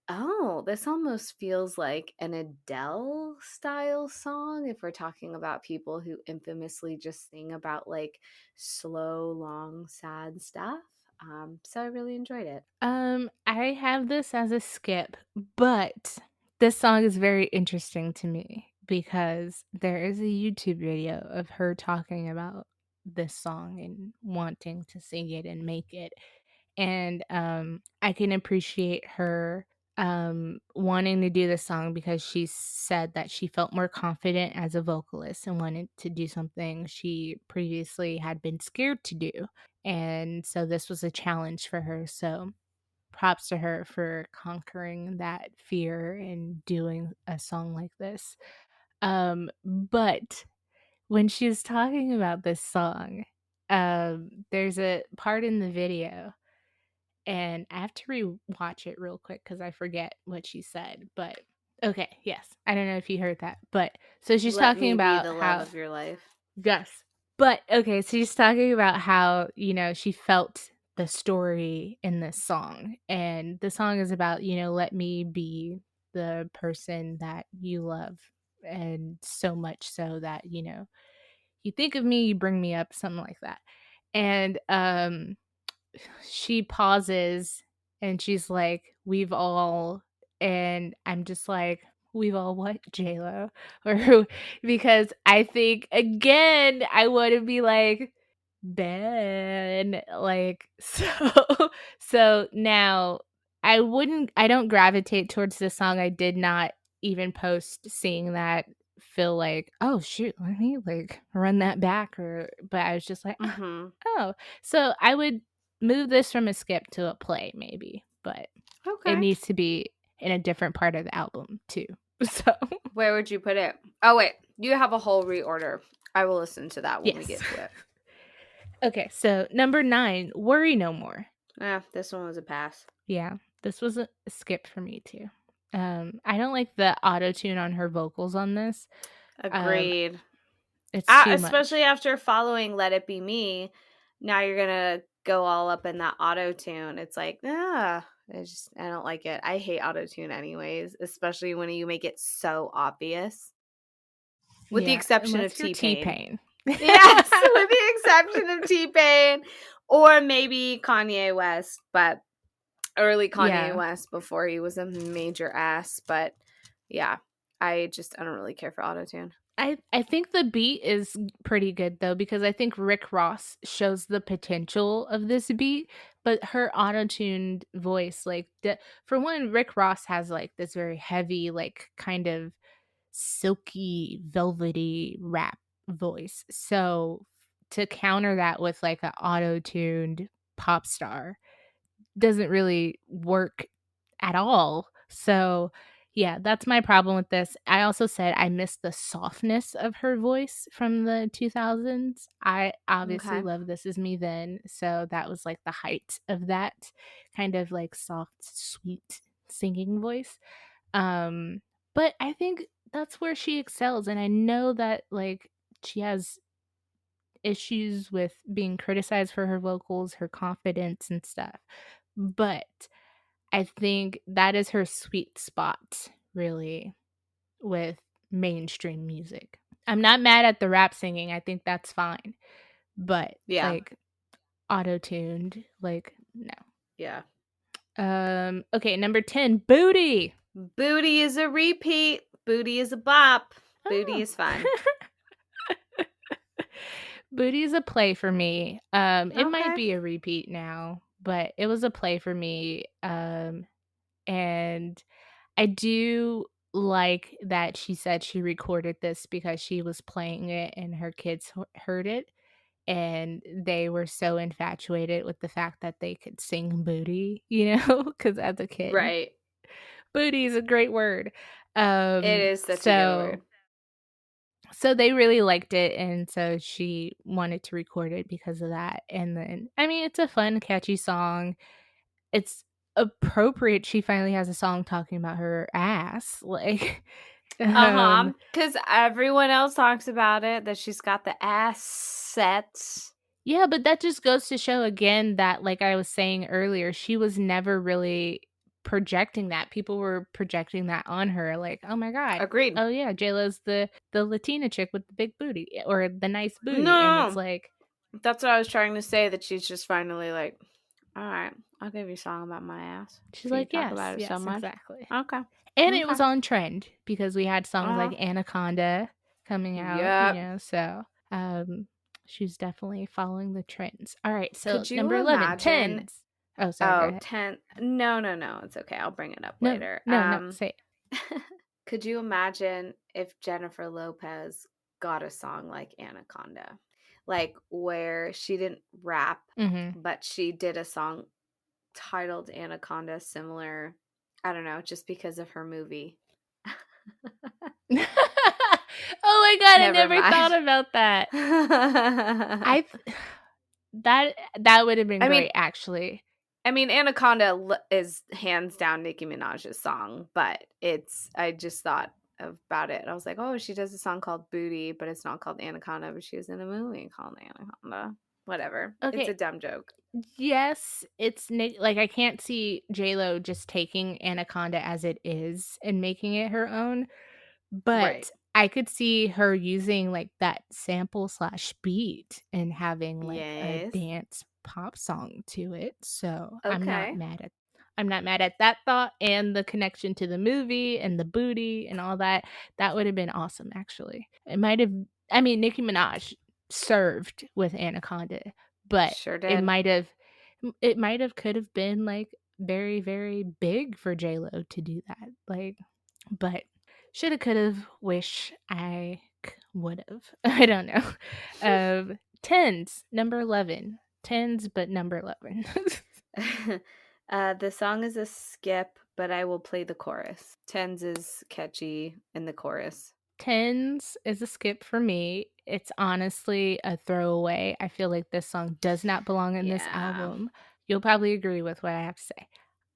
oh, this almost feels like an Adele style song if we're talking about people who infamously just sing about slow, long, sad stuff. So I really enjoyed it. I have this as a skip, but this song is very interesting to me because there is a YouTube video of her talking about this song and wanting to sing it and make it. And I can appreciate her wanting to do this song because she said that she felt more confident as a vocalist and wanted to do something she previously had been scared to do. And so this was a challenge for her. So props to her for conquering that fear and doing a song like this. But when she's talking about this song, there's a part in the video, and I have to rewatch it real quick because I forget what she said. But okay, yes, I don't know if you heard that, but so she's Let talking me be about the love how of your life. yes, but okay, so she's talking about how she felt the story in this song, and the song is about let me be the person that you love, and so much so that you think of me, you bring me up, something like that. And she pauses and she's like, "We've all," and I'm just like, "We've all what, J-Lo?" Or because I think again, I want to be like, Ben, like so now I don't gravitate towards this song. I did not even post seeing that feel like, oh shoot, let me like run that back, or but I was just like, Mm-hmm. oh, so I would move this from a skip to a play maybe, but it Okay. needs to be in a different part of the album too. So Where would you put it? Oh, wait. You have a whole reorder. I will listen to that when we yes. get to it. Okay, so number 9, Worry No More. This one was a pass. Yeah, this was a skip for me too. I don't like the auto tune on her vocals on this. Agreed. It's too much. Especially after following Let It Be Me, now you're gonna go all up in that auto tune. It's like, I don't like it. I hate auto tune anyways, especially when you make it so obvious. With the Yeah, exception of unless you're T-Pain. T-Pain. Yes, with the exception of T-Pain or maybe Kanye West, but early Kanye Yeah. West before he was a major ass. But yeah, I don't really care for auto tune. I think the beat is pretty good though, because I think Rick Ross shows the potential of this beat, but her auto-tuned voice, like for one, Rick Ross has like this very heavy, like kind of silky, velvety rap voice. So to counter that with like an auto-tuned pop star doesn't really work at all. So, yeah, that's my problem with this. I also said I missed the softness of her voice from the 2000s. I obviously Okay. love This Is Me then, so that was like the height of that kind of like soft, sweet singing voice. Um, but I think that's where she excels, and I know that like she has issues with being criticized for her vocals, her confidence and stuff. But I think that is her sweet spot, really, with mainstream music. I'm not mad at the rap singing. I think that's fine. But Yeah. like auto-tuned, like no. Yeah. Okay, number 10, Booty. Booty is a repeat. Booty is a bop. Booty Oh. is fun. Booty is a play for me. It might Okay. be a repeat now, but it was a play for me. And I do like that she said she recorded this because she was playing it and her kids heard it, and they were so infatuated with the fact that they could sing booty, because as a kid, Right. booty is a great word. It is such a good word. So they really liked it, and so she wanted to record it because of that. And then, I mean, it's a fun, catchy song. It's appropriate she finally has a song talking about her ass. Like, Because everyone else talks about it, that she's got the assets. yeah, but that just goes to show again that, like I was saying earlier, she was never really projecting that. People were projecting that on her, like, oh my God. Agreed. Oh yeah, J-Lo's the Latina chick with the big booty or the nice booty. No. And it's like, that's what I was trying to say, that she's just finally like, all right, I'll give you a song about my ass. She's like, you yes, talk about it yes, so much. exactly. Okay. And it was on trend because we had songs Uh-huh. like Anaconda coming out, Yep. so she's definitely following the trends. All right, so Could you number 11, imagine? tens. Oh, sorry, go ahead. 10. No, it's okay. I'll bring it up No, later. no, say it. Could you imagine if Jennifer Lopez got a song like Anaconda? Like where she didn't rap, but she did a song titled Anaconda, similar, I don't know, just because of her movie. Oh my God, I Never never mind. thought about that. That would have been great, actually. I mean, Anaconda is hands down Nicki Minaj's song, but I just thought about it. I was like, oh, she does a song called Booty, but it's not called Anaconda, but she was in a movie called Anaconda. Whatever. Okay. It's a dumb joke. Yes, it's like I can't see J-Lo just taking Anaconda as it is and making it her own, but Right. I could see her using like that sample / beat and having like a dance pop song to it. So I'm not mad at that thought, and the connection to the movie and the booty and all that. That would have been awesome, actually. It might have, I mean, Nicki Minaj served with Anaconda, but Sure did. it might have could have been like very, very big for J-Lo to do that. Like, but shoulda, coulda, wish I would have. I don't know. Tens, number 11. Tens, but number 11. The song is a skip, but I will play the chorus. Tens is catchy in the chorus. Tens is a skip for me. It's honestly a throwaway. I feel like this song does not belong in this album. You'll probably agree with what I have to say.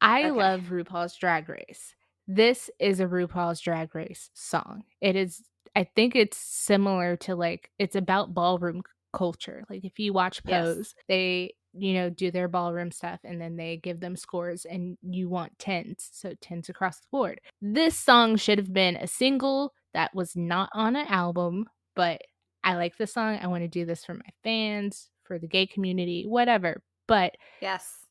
I love RuPaul's Drag Race. This is a RuPaul's Drag Race song. It is, I think it's similar to like, it's about ballroom culture. Like if you watch Pose, they, do their ballroom stuff and then they give them scores and you want tens. So tens across the board. This song should have been a single that was not on an album, but I like this song. I want to do this for my fans, for the gay community, whatever. But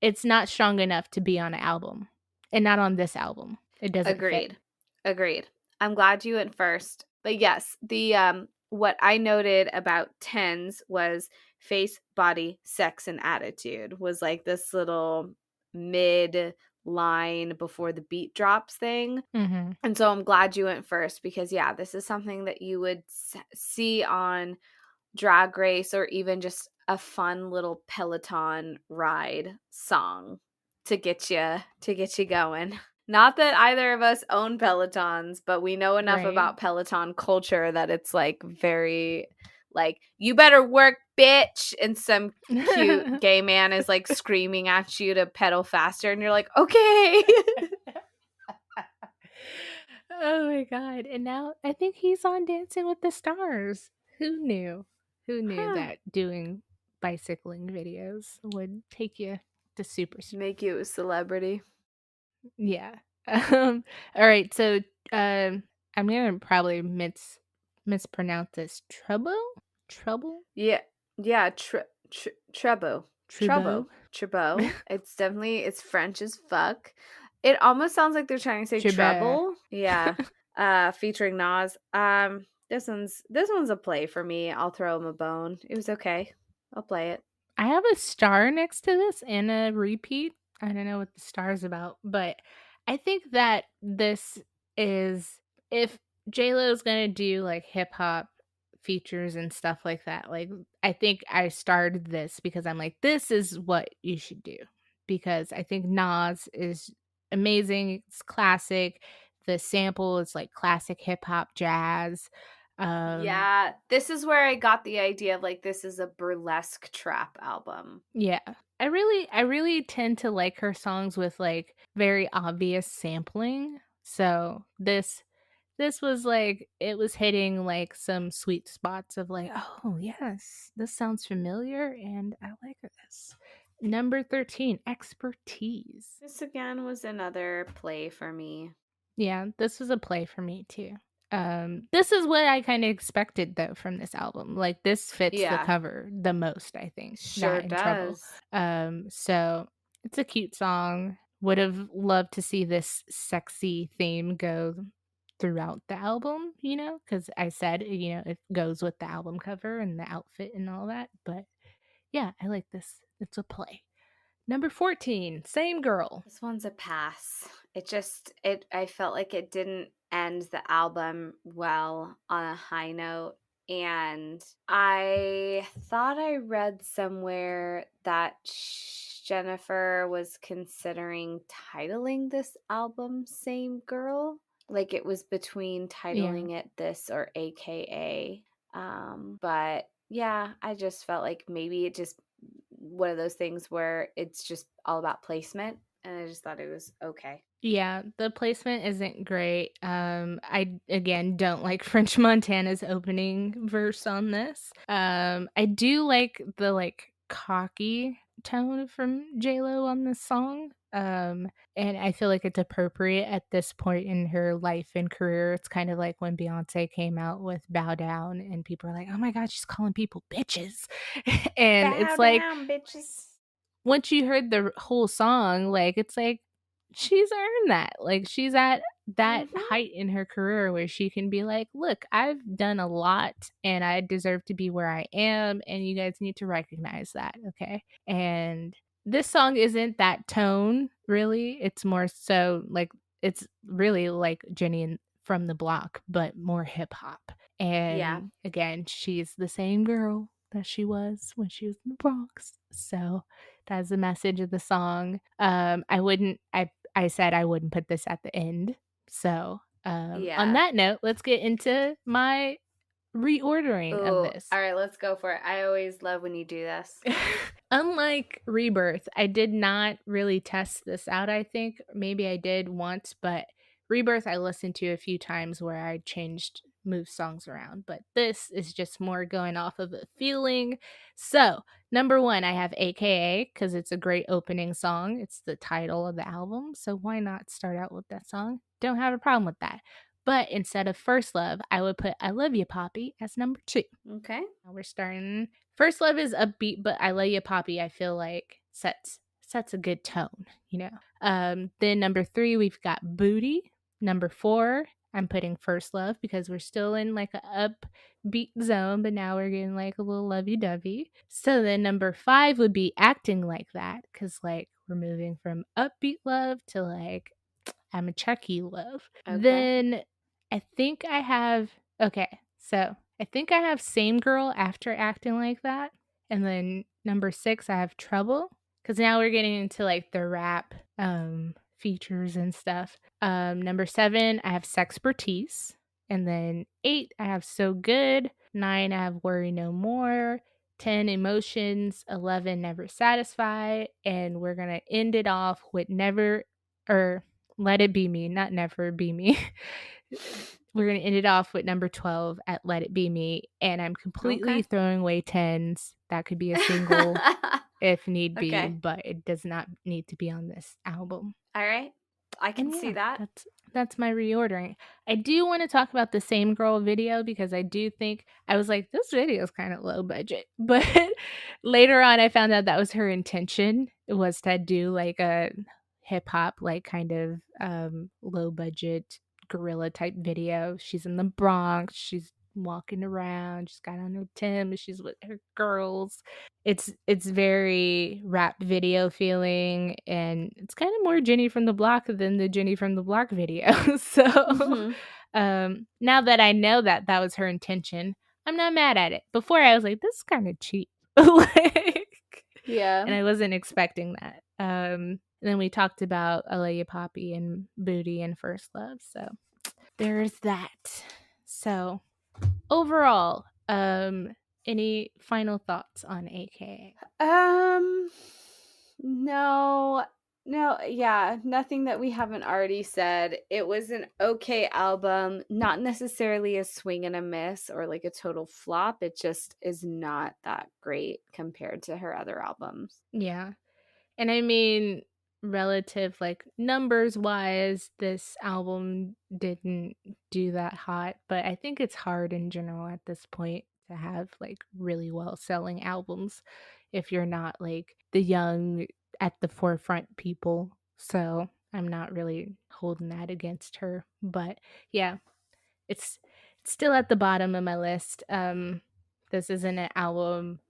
it's not strong enough to be on an album, and not on this album. It doesn't fit. Agreed. I'm glad you went first. But yes, the what I noted about tens was face, body, sex, and attitude was like this little mid line before the beat drops thing. And so I'm glad you went first because this is something that you would see on Drag Race or even just a fun little Peloton ride song to get you going. Not that either of us own Pelotons, but we know enough about Peloton culture that it's like very like, you better work, bitch, and some cute gay man is like screaming at you to pedal faster and you're like, okay. Oh my God. And now I think he's on Dancing with the Stars. Who knew? Who knew that doing bicycling videos would take you to super make you a celebrity? Yeah. All right. So I'm gonna probably mispronounce this. Trouble? Yeah. Trouble. It's definitely, it's French as fuck. It almost sounds like they're trying to say trouble. Yeah. featuring Nas. This one's a play for me. I'll throw him a bone. It was okay. I'll play it. I have a star next to this and a repeat. I don't know what the star is about, but I think that this is, if Lo is gonna do like hip hop features and stuff like that, like I think I started this because I'm like, this is what you should do, because I think Nas is amazing. It's classic. The sample is like classic hip hop jazz. Yeah, this is where I got the idea of like this is a burlesque trap album. Yeah. I really tend to like her songs with like very obvious sampling. So this was like, it was hitting like some sweet spots of like, oh yes, this sounds familiar and I like this. Number 13, Expertise. This again was another play for me. Yeah, this was a play for me too. This is what I kind of expected though from this album. Like this fits the Yeah, cover the most, I think. sure That and Trouble. does. So it's a cute song. Would have loved to see this sexy theme go throughout the album, because I said, it goes with the album cover and the outfit and all that. But yeah, I like this. It's a play. Number 14, Same Girl. This one's a pass. I felt like it didn't end the album well on a high note. And I thought I read somewhere that Jennifer was considering titling this album Same Girl. Like it was between Yeah. titling it this or AKA. But yeah, I just felt like maybe it just one of those things where it's just all about placement, and I just thought it was okay. Yeah, the placement isn't great. I again don't like French Montana's opening verse on this. I do like the like cocky tone from Lo on this song. And I feel like it's appropriate at this point in her life and career. It's kind of like when Beyonce came out with Bow Down and people are like, "Oh my god, she's calling people bitches." And Bow it's like, down, bitches. once you heard the whole song, like it's like she's earned that. Like she's at that Mm-hmm. height in her career where she can be like, "Look, I've done a lot and I deserve to be where I am and you guys need to recognize that." Okay? And this song isn't that tone, really. It's more so like, it's really like Jenny and from the Block, but more hip hop. Yeah. And again, she's the same girl that she was when she was in the Bronx. So that's the message of the song. I said I wouldn't put this at the end. So on Yeah. that note, let's get into my reordering of Ooh, this. all right, let's go for it. I always love when you do this. Unlike Rebirth, I did not really test this out, I think. Maybe I did once, but Rebirth I listened to a few times where I changed move songs around. But this is just more going off of a feeling. So, number 1, I have AKA because it's a great opening song. It's the title of the album. So, why not start out with that song? Don't have a problem with that. But instead of First Love, I would put I Love You, Poppy as number 2. Okay. Now we're starting. First Love is upbeat, but I Love You, Poppy, I feel like sets a good tone, Then number 3, we've got Booty. Number 4, I'm putting First Love because we're still in like a upbeat zone, but now we're getting like a little lovey-dovey. So then number 5 would be Acting Like That, because like we're moving from upbeat love to like I'm a Chucky love. Okay. Then I think I have Same Girl after Acting Like That. And then number 6, I have Trouble. Because now we're getting into like the rap features and stuff. Number 7, I have Sexpertise. And then 8, I have So Good. 9, I have Worry No More. 10, Emotions. 11, Never Satisfied. And we're going to end it off with Let It Be Me, not Never Be Me. We're going to end it off with number 12 at Let It Be Me. And I'm completely throwing away 10s. That could be a single if need be, but it does not need to be on this album. All right. I can see that. That's my reordering. I do want to talk about the Same Girl video because I do think, I was like, this video is kind of low budget. But later on, I found out that was her intention. It was to do like a hip hop, like kind of low budget guerrilla type video. She's in the Bronx. She's walking around. She's got on her Tim. She's with her girls. It's very rap video feeling, and it's kind of more Jenny from the Block than the Jenny from the Block video. So now that I know that that was her intention, I'm not mad at it. Before I was like, this is kind of cheap. Like, Yeah. and I wasn't expecting that. And then we talked about Alea Poppy and Booty and First Love. So there's that. So overall, any final thoughts on AKA? No, yeah, nothing that we haven't already said. It was an okay album, not necessarily a swing and a miss or like a total flop. It just is not that great compared to her other albums. Yeah. And I mean, relative, like numbers wise, this album didn't do that hot, but I think it's hard in general at this point to have like really well selling albums if you're not like the young at the forefront people. So I'm not really holding that against her. But yeah, it's still at the bottom of my list. This isn't an album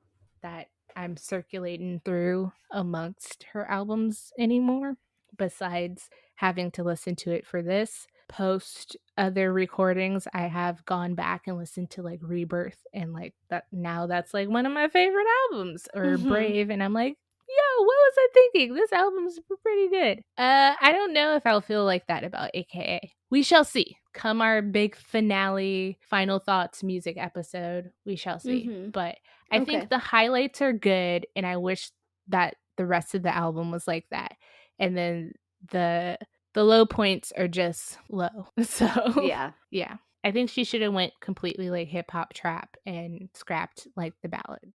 that I'm circulating through amongst her albums anymore, besides having to listen to it for this. Post other recordings, I have gone back and listened to like Rebirth, and like that now that's like one of my favorite albums, or Brave, and I'm like, yo, what was I thinking? This album's pretty good. I don't know if I'll feel like that about AKA. We shall see. Come our big finale, final thoughts music episode, we shall see. But I think the highlights are good, and I wish that the rest of the album was like that. And then the low points are just low. So yeah. I think she should have went completely like hip hop trap and scrapped like the ballad.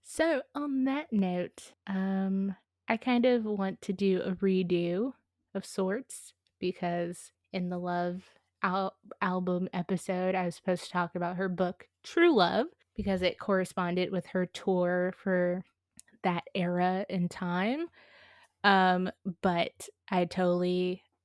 So on that note, I kind of want to do a redo of sorts, because in the Love album episode, I was supposed to talk about her book True Love, because it corresponded with her tour for that era in time. But I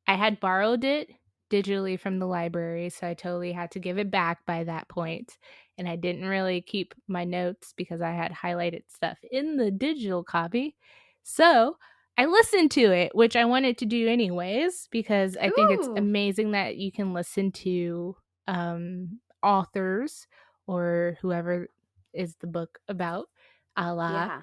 had borrowed it digitally from the library, so I totally had to give it back by that point. And I didn't really keep my notes because I had highlighted stuff in the digital copy. So I listened to it, which I wanted to do anyways, because I think it's amazing that you can listen to authors or whoever is the book about, a la. Yeah.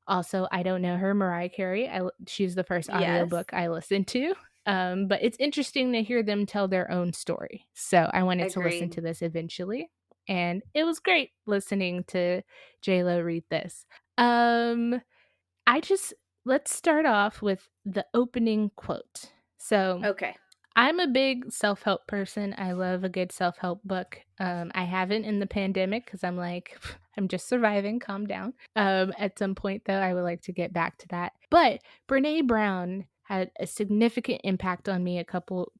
Also, I don't know her, Mariah Carey. She's the first audiobook I listened to. But it's interesting to hear them tell their own story. So I wanted to listen to this eventually. And it was great listening to J-Lo read this. Let's start off with the opening quote. So I'm a big self-help person. I love a good self-help book. I haven't in the pandemic because I'm like, I'm just surviving. Calm down. At some point, though, I would like to get back to that. But Brene Brown had a significant impact on me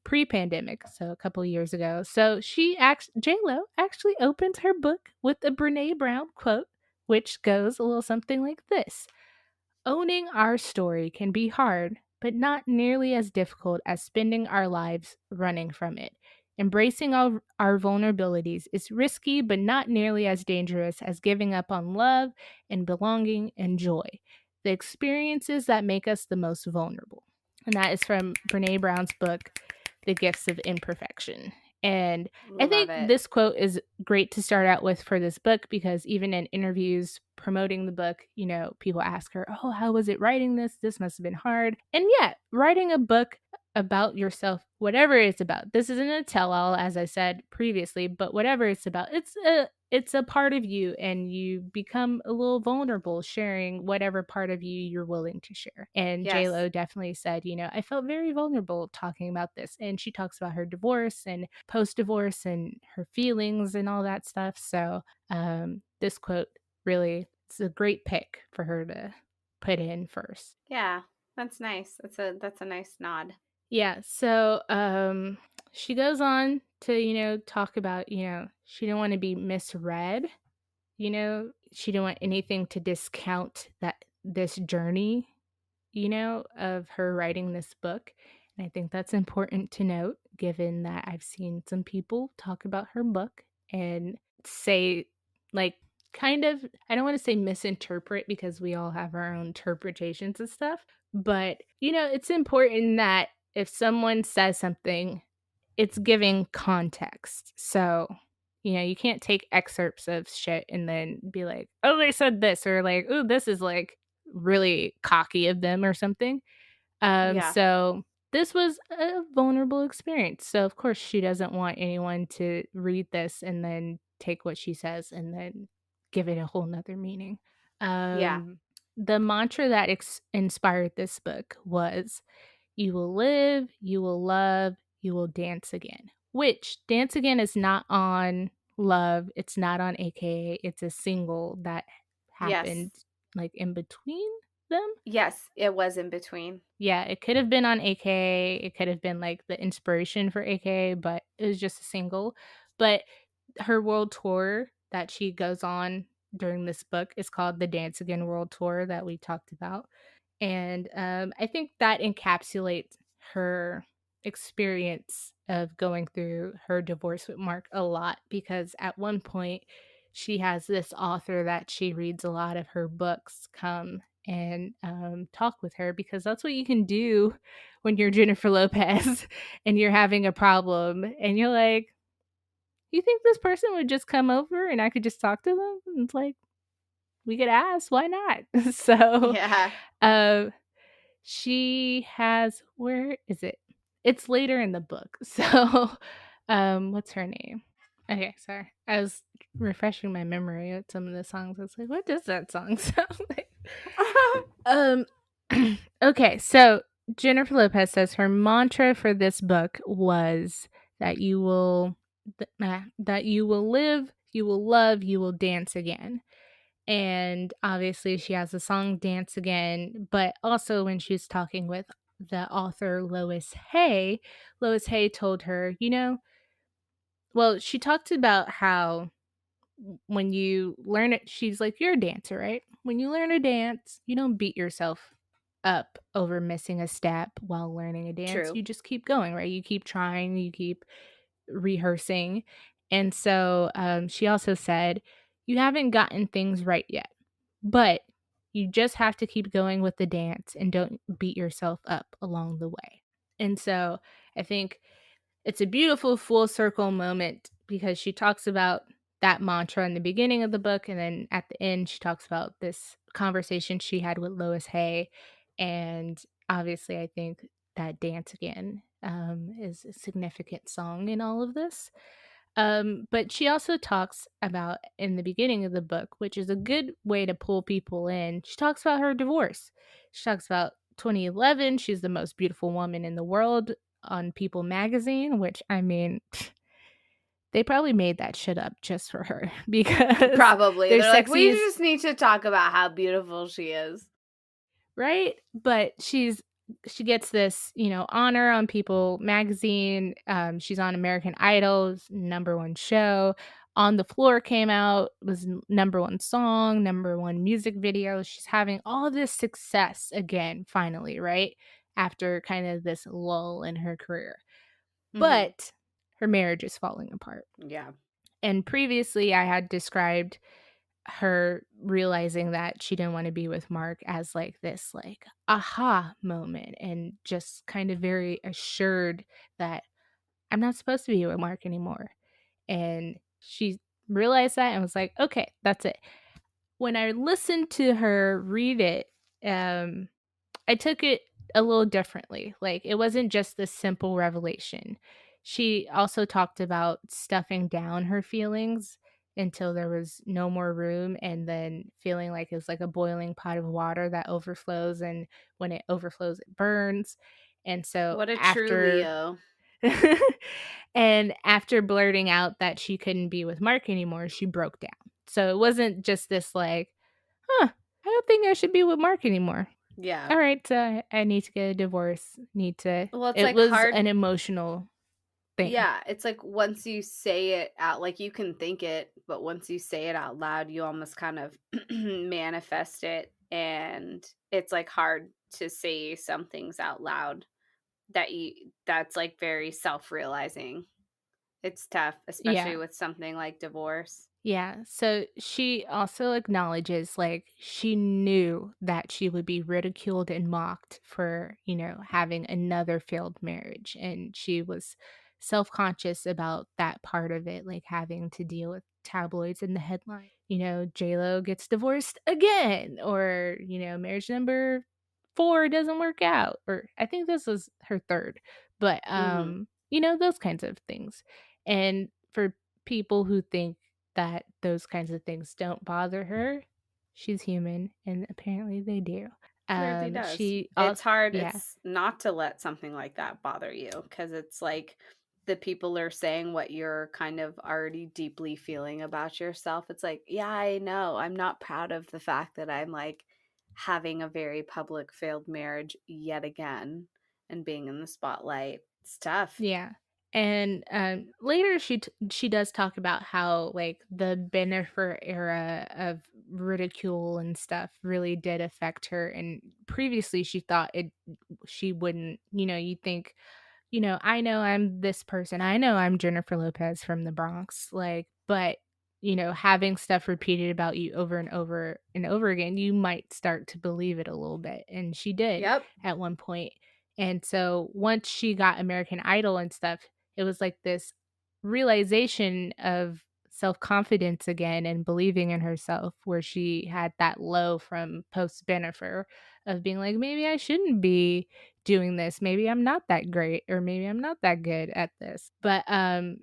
pre-pandemic, so a couple years ago. So J-Lo actually opens her book with a Brene Brown quote, which goes a little something like this. Owning our story can be hard, but not nearly as difficult as spending our lives running from it. Embracing our vulnerabilities is risky, but not nearly as dangerous as giving up on love and belonging and joy, the experiences that make us the most vulnerable. And that is from Brene Brown's book, The Gifts of Imperfection. And I think this quote is great to start out with for this book, because even in interviews promoting the book, you know, people ask her, oh, how was it writing this? This must have been hard. And yeah, writing a book about yourself, whatever it's about. This isn't a tell-all, as I said previously, but whatever it's about, it's a part of you, and you become a little vulnerable sharing whatever part of you you're willing to share. And J-Lo definitely said, you know, I felt very vulnerable talking about this. And she talks about her divorce and post-divorce and her feelings and all that stuff. So this quote really, it's a great pick for her to put in first. Yeah, that's nice. That's a nice nod. Yeah, so she goes on to, you know, talk about, you know, she didn't want to be misread. You know, she didn't want anything to discount this journey, you know, of her writing this book. And I think that's important to note, given that I've seen some people talk about her book and say, like, kind of, I don't want to say misinterpret because we all have our own interpretations of stuff, but, it's important that if someone says something, it's giving context. So, you can't take excerpts of shit and then be like, oh, they said this, or like, oh, this is like really cocky of them or something. Yeah. So this was a vulnerable experience. So of course she doesn't want anyone to read this and then take what she says and then give it a whole nother meaning. Yeah. The mantra that inspired this book was, you will live, you will love, you will dance again. Which Dance Again is not on Love, it's not on AKA, it's a single that Yes. happened like in between them. Yes, it was in between. Yeah, it could have been on AKA, it could have been like the inspiration for AKA, but it was just a single. But her world tour that she goes on during this book is called the Dance Again World Tour that we talked about. And I think that encapsulates her experience of going through her divorce with Mark a lot, because at one point she has this author that she reads a lot of her books come and talk with her, because that's what you can do when you're Jennifer Lopez and you're having a problem and you're like, you think this person would just come over and I could just talk to them? And it's like, we could ask, why not? So Yeah. uh, she has, where is it? It's later in the book. So what's her name? Okay, sorry. I was refreshing my memory with some of the songs. I was like, what does that song sound like? Um okay, so Jennifer Lopez says her mantra for this book was that that you will live, you will love, you will dance again. And obviously she has the song Dance Again, but also when she was talking with the author Lois Hay told her, well, she talked about how when you learn it, she's like, you're a dancer, right? When you learn a dance, you don't beat yourself up over missing a step while learning a dance. True. You just keep going, right? You keep trying, you keep rehearsing. And so she also said, you haven't gotten things right yet, but you just have to keep going with the dance and don't beat yourself up along the way. And so I think it's a beautiful full circle moment, because she talks about that mantra in the beginning of the book, and then at the end she talks about this conversation she had with Lois Hay. And obviously I think that Dance Again is a significant song in all of this. But she also talks about in the beginning of the book, which is a good way to pull people in, she talks about her divorce. She talks about 2011, she's the most beautiful woman in the world on People magazine, which, I mean, they probably made that shit up just for her because Probably. they're They're like, we sexiest, just need to talk about how beautiful she is. right? But she gets this, honor on People magazine. She's on American Idol's #1 show. On the Floor came out, was #1 song, #1 music video. She's having all this success again, finally, right? After kind of this lull in her career. But her marriage is falling apart. Yeah. And previously I had described her realizing that she didn't want to be with Mark as like this like aha moment, and just kind of very assured that I'm not supposed to be with Mark anymore. And she realized that and was like, okay, that's it. When I listened to her read it, I took it a little differently. Like, it wasn't just this simple revelation. She also talked about stuffing down her feelings until there was no more room, and then feeling like it's like a boiling pot of water that overflows, and when it overflows it burns. And so What a true after Leo. and after blurting out that she couldn't be with Mark anymore, she broke down. So it wasn't just this like, I don't think I should be with Mark anymore. Yeah. All right, so I need to get a divorce. Well, it's It like was hard. an emotional thing. Yeah, it's like once you say it out, like you can think it, but once you say it out loud, you almost kind of manifest it. And it's like hard to say some things out loud that's like very self-realizing. It's tough, especially Yeah. with something like divorce. Yeah, so she also acknowledges, like, she knew that she would be ridiculed and mocked for, having another failed marriage, and she was self-conscious about that part of it, like, having to deal with tabloids in the headline. J-Lo gets divorced again, or, marriage number 4 doesn't work out, or I think this was her 3rd, but, Mhm. those kinds of things. And for people who think that those kinds of things don't bother her. She's human, and apparently they do. Clearly does. She It's also hard, yeah, it's not to let something like that bother you because it's like the people are saying what you're kind of already deeply feeling about yourself. It's like, yeah, I know. I'm not proud of the fact that I'm like having a very public failed marriage yet again and being in the spotlight. It's tough. yeah. And, later she does talk about how, like, the Bennifer era of ridicule and stuff really did affect her, and previously she thought she wouldn't, you think, I know I'm this person. I know I'm Jennifer Lopez from the Bronx. Like, but, having stuff repeated about you over and over and over again, you might start to believe it a little bit. And she did Yep. at one point. And so once she got American Idol and stuff, it was like this realization of self confidence again and believing in herself, where she had that low from post Bennifer of being like, maybe I shouldn't be doing this. Maybe I'm not that great, or maybe I'm not that good at this. But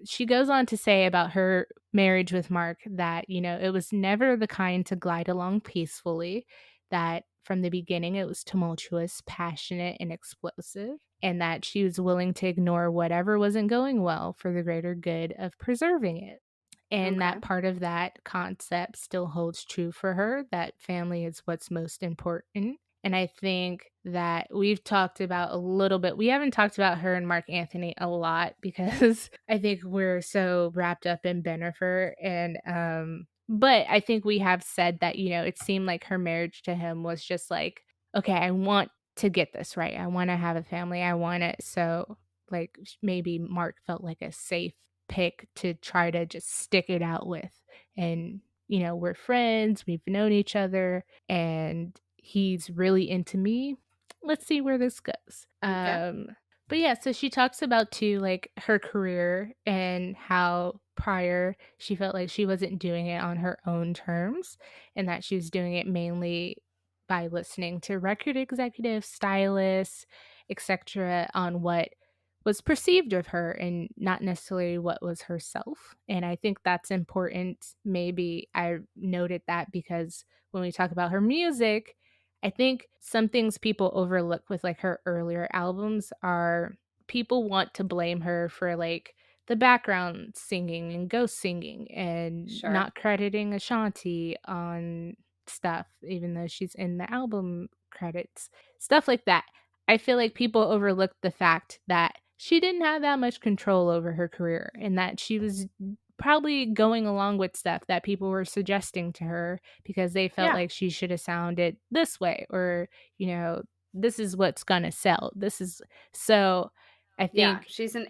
she goes on to say about her marriage with Mark that, it was never the kind to glide along peacefully, that from the beginning it was tumultuous, passionate, and explosive, and that she was willing to ignore whatever wasn't going well for the greater good of preserving it. And Okay. that part of that concept still holds true for her, that family is what's most important. And I think that we've talked about a little bit. We haven't talked about her and Marc Anthony a lot because I think we're so wrapped up in Bennifer. And but I think we have said that, it seemed like her marriage to him was just like, okay, I want to get this right. I want to have a family. I want it. So like maybe Mark felt like a safe pick to try to just stick it out with. And, we're friends, we've known each other, and he's really into me. Let's see where this goes. Okay. But yeah, so she talks about too, like, her career and how prior she felt like she wasn't doing it on her own terms, and that she was doing it mainly by listening to record executives, stylists, etc., on what was perceived of her and not necessarily what was herself. And I think that's important. Maybe I noted that because when we talk about her music, I think some things people overlook with like her earlier albums are people want to blame her for like the background singing and ghost singing and Sure. not crediting Ashanti on stuff, even though she's in the album credits, stuff like that. I feel like people overlook the fact that she didn't have that much control over her career and that she was probably going along with stuff that people were suggesting to her because they felt Yeah. like she should have sounded this way, or, you know, this is what's going to sell. This is so I Yeah. think She's an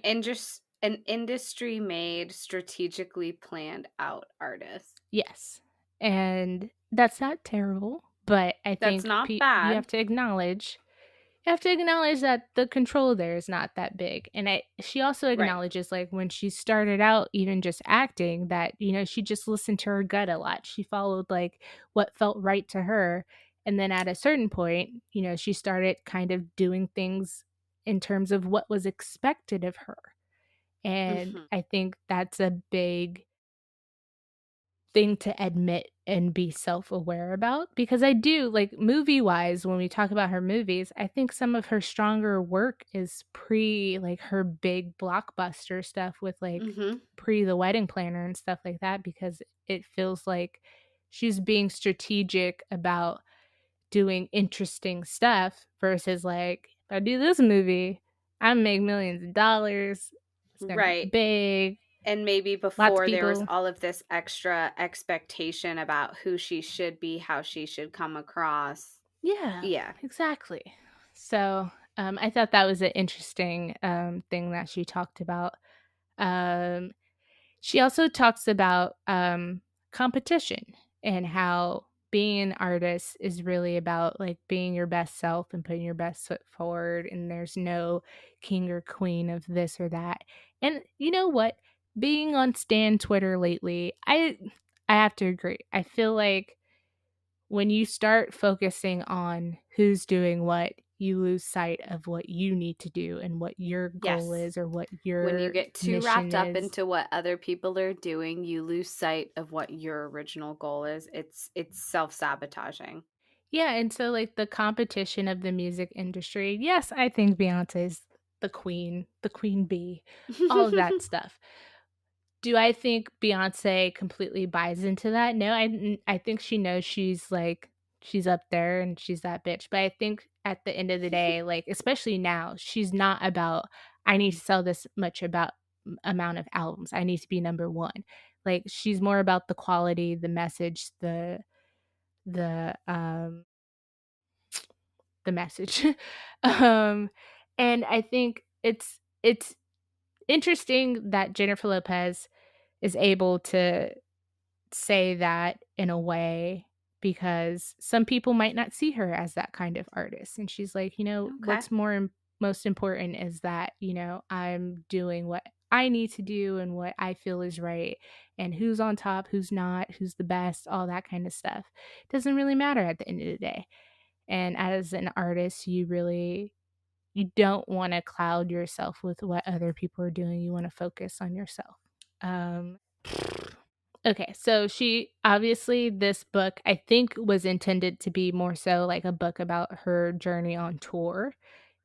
industry made, strategically planned out artist. yes. And that's not terrible, but I That's think not you bad. have to acknowledge that the control there is not that big. And she also Right. acknowledges, like, when she started out even just acting, that, she just listened to her gut a lot. She followed, like, what felt right to her. And then at a certain point, she started kind of doing things in terms of what was expected of her. And Mhm. I think that's a big thing to admit and be self-aware about, because I do like movie-wise, when we talk about her movies, I think some of her stronger work is pre like her big blockbuster stuff with like Mhm. pre The Wedding Planner and stuff like that, because it feels like she's being strategic about doing interesting stuff versus like, if I do this movie, I make millions of dollars. It's gonna be Right. big, And maybe lots of before there was people. all of this extra expectation about who she should be, how she should come across. Yeah, Yeah. exactly. So I thought that was an interesting thing that she talked about. Um, she also talks about competition and how being an artist is really about like being your best self and putting your best foot forward, and there's no king or queen of this or that. And you know what? Being on Stan Twitter lately, I have to agree. I feel like when you start focusing on who's doing what, you lose sight of what you need to do and what your goal Yes. is or what When you your get too mission wrapped up is. into what other people are doing, you lose sight of what your original goal is. It's self-sabotaging. Yeah, and so like the competition of the music industry, yes, I think Beyonce's the queen bee, all of that stuff. Do I think Beyonce completely buys into that? No, I think she knows she's like she's up there and she's that bitch. But I think at the end of the day, like especially now, she's not about I need to sell this much about amount of albums. I need to be number 1. Like she's more about the quality, the message, the the message. um and I think it's interesting that Jennifer Lopez is able to say that in a way because some people might not see her as that kind of artist, and she's like, Okay. what's most important is that I'm doing what I need to do and what I feel is right, and who's on top, who's not, who's the best, all that kind of stuff doesn't really matter at the end of the day. And as an artist, you don't want to cloud yourself with what other people are doing. You want to focus on yourself. um Okay, so she obviously this book I think was intended to be more so like a book about her journey on tour,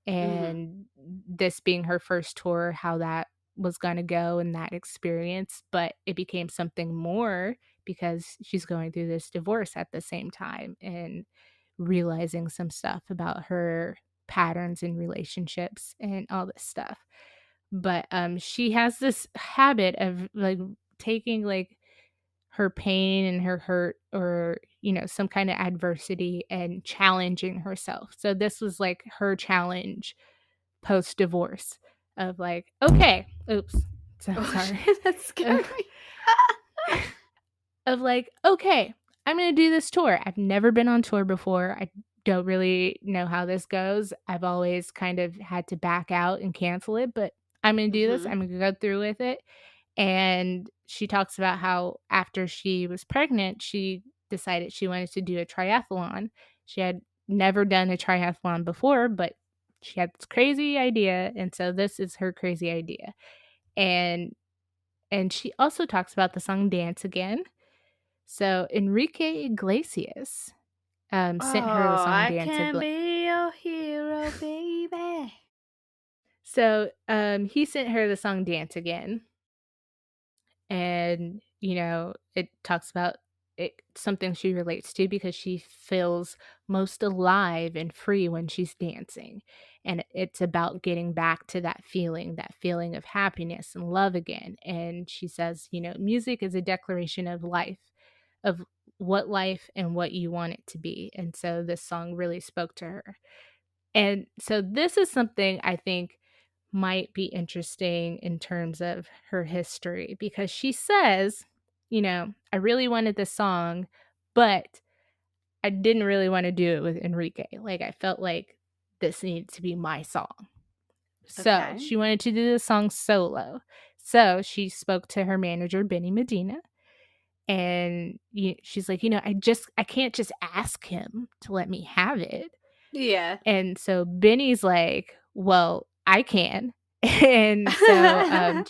Mhm. and this being her first tour, how that was going to go and that experience, but it became something more because she's going through this divorce at the same time and realizing some stuff about her patterns in relationships and all this stuff. But she has this habit of like taking like her pain and her hurt or some kind of adversity and challenging herself. So this was like her challenge post divorce of like, okay, oops, so Oh, sorry. that scared me. Of like, okay, I'm going to do this tour. I've never been on tour before. I don't really know how this goes. I've always kind of had to back out and cancel it, but I'm going to do this. Mhm. I'm going to go through with it. And she talks about how after she was pregnant, she decided she wanted to do a triathlon. She had never done a triathlon before, but she had this crazy idea. And so this is her crazy idea. And she also talks about the song Dance Again. So Enrique Iglesias Oh, sent her the song I Dance can Again. be your hero, baby. So he sent her the song Dance Again. And it talks about it, something she relates to because she feels most alive and free when she's dancing, and it's about getting back to that feeling of happiness and love again. And she says, music is a declaration of life, of what life and what you want it to be. And so this song really spoke to her. And so this is something I think might be interesting in terms of her history because she says, I really wanted this song, but I didn't really want to do it with Enrique. Like, I felt like this needed to be my song. So Okay. she wanted to do the song solo. So she spoke to her manager, Benny Medina, and she's like, I can't just ask him to let me have it. Yeah. And so Benny's like, "Well, I can." And so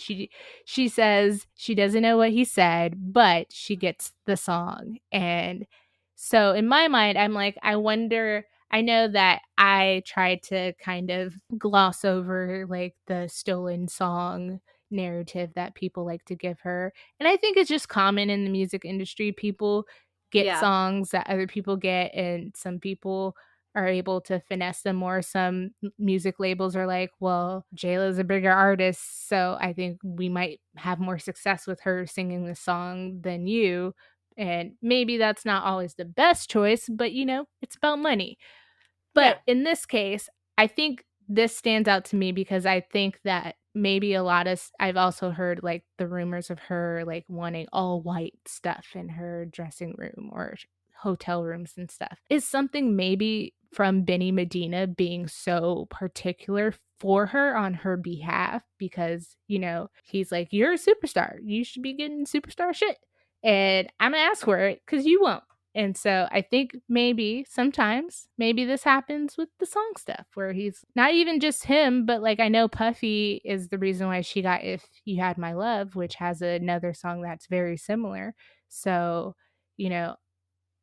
she says she doesn't know what he said, but she gets the song. And so in my mind, I'm like, I wonder, I know that I tried to kind of gloss over like the stolen song narrative that people like to give her. And I think it's just common in the music industry. People get Yeah. songs that other people get, and some people are able to finesse them more. Some music labels are like, well, Jayla's a bigger artist, so I think we might have more success with her singing the song than you. And maybe that's not always the best choice, but it's about money. Yeah. But in this case, I think this stands out to me because I think that maybe a lot of I've also heard like the rumors of her like wanting all white stuff in her dressing room or hotel rooms and stuff is something maybe from Benny Medina being so particular for her on her behalf because, you know, he's like, you're a superstar. You should be getting superstar shit. And I'm gonna ask for it because you won't. And so I think maybe sometimes, maybe this happens with the song stuff where he's not even just him, but like I know Puffy is the reason why she got If You Had My Love, which has another song that's very similar. So, you know,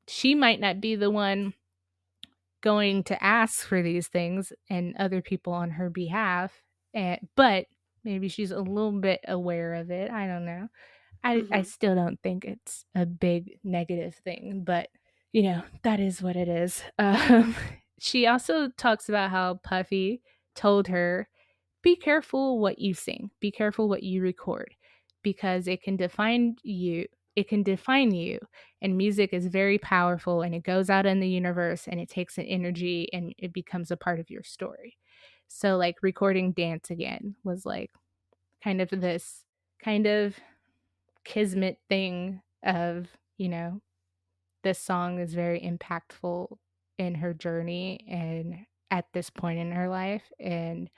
she might not be the one going to ask for these things and other people on her behalf, but maybe she's a little bit aware of it. I don't know. I still don't think it's a big negative thing, but you know, that is what it is. She also talks about how Puffy told her, be careful what you sing, be careful what you record, because it can define you. It can define you. And music is very powerful and it goes out in the universe and it takes an energy and it becomes a part of your story. So, like, recording Dance Again was like kind of this kind of kismet thing of, you know, this song is very impactful in her journey and at this point in her life. And,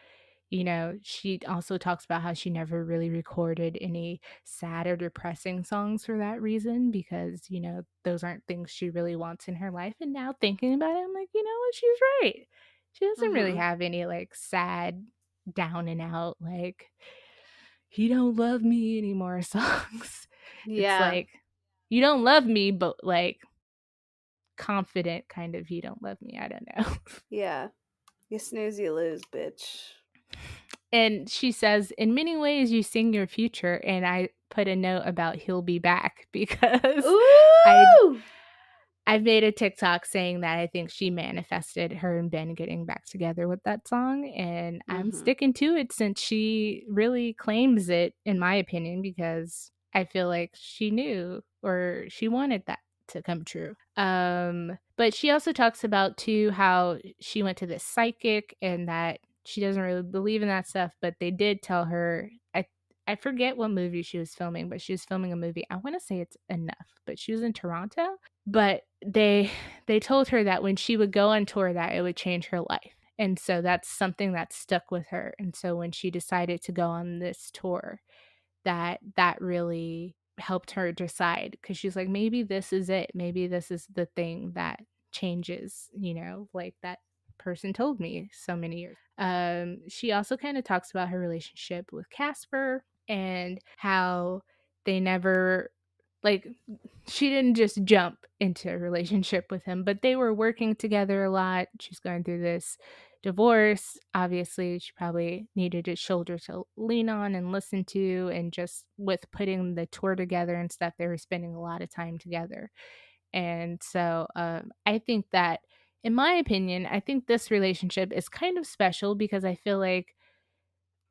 you know, she also talks about how she never really recorded any sad or depressing songs for that reason because, you know, those aren't things she really wants in her life. And now thinking about it, I'm like, you know what, she's right. She doesn't really Mhm. have any like sad, down and out, like, he don't love me anymore songs. It's Yeah. like, you don't love me, but like confident kind of you don't love me. I don't know. Yeah. You snooze, you lose, bitch. And she says, in many ways, you sing your future. And I put a note about he'll be back because I Ooh! I've made a TikTok saying that I think she manifested her and Ben getting back together with that song. And I'm Mhm. sticking to it since she really claims it, in my opinion, because I feel like she knew or she wanted that to come true. But she also talks about too how she went to this psychic and that she doesn't really believe in that stuff, but they did tell her I forget what movie she was filming, but she was filming a movie. I want to say it's Enough, but she was in Toronto. But they told her that when she would go on tour that it would change her life. And so that's something that stuck with her. And so when she decided to go on this tour, that really helped her decide because she's like, maybe this is it. Maybe this is the thing that changes, you know, like that person told me so many years. She also kind of talks about her relationship with Casper and how they never like she didn't just jump into a relationship with him, but they were working together a lot. She's going through this divorce. Obviously, she probably needed a shoulder to lean on and listen to. And just with putting the tour together and stuff, they were spending a lot of time together. And so I think that, in my opinion, I think this relationship is kind of special because I feel like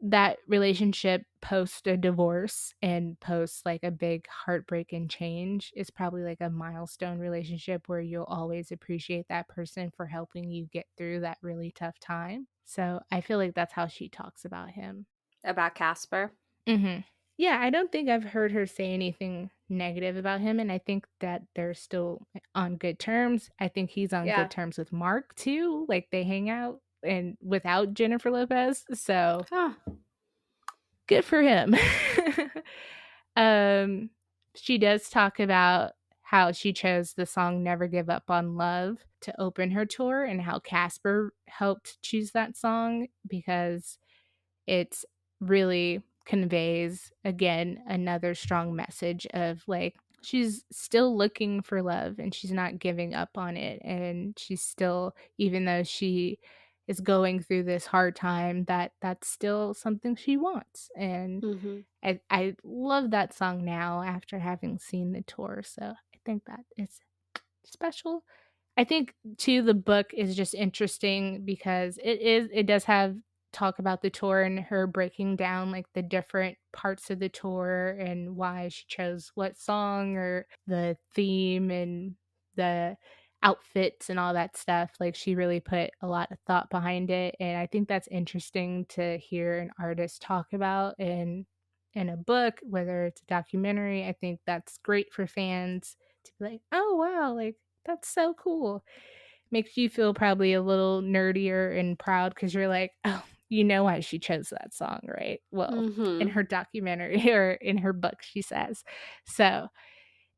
that relationship post a divorce and post like a big heartbreak and change is probably like a milestone relationship where you'll always appreciate that person for helping you get through that really tough time. So I feel like that's how she talks about him. About Casper? Yeah, I don't think I've heard her say anything negative about him, and I think that they're still on good terms. I think he's on Yeah. good terms with Mark too. Like they hang out and without Jennifer Lopez. So Huh. good for him. um, she does talk about how she chose the song Never Give Up on Love to open her tour and how Casper helped choose that song because it's really conveys again another strong message of like she's still looking for love and she's not giving up on it, and she's still, even though she is going through this hard time, that's still something she wants. And Mhm. I love that song now after having seen the tour, so I think that it's special. I think too the book is just interesting because it does have talk about the tour and her breaking down like the different parts of the tour and why she chose what song or the theme and the outfits and all that stuff. Like, she really put a lot of thought behind it, and I think that's interesting to hear an artist talk about in a book, whether it's a documentary. I think that's great for fans to be like, "Oh, wow, like, that's so cool." Makes you feel probably a little nerdier and proud because you're like, "Oh, you know why she chose that song, right?" Well, in Mhm. her documentary or in her book, she says. So,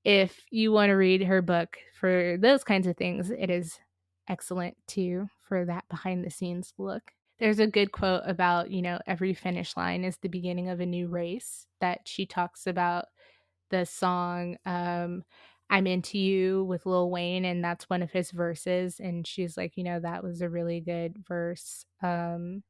if you want to read her book for those kinds of things, it is excellent too for that behind the scenes look. There's a good quote about, every finish line is the beginning of a new race that she talks about the song I'm Into You with Lil Wayne, and that's one of his verses. And she's like, that was a really good verse. And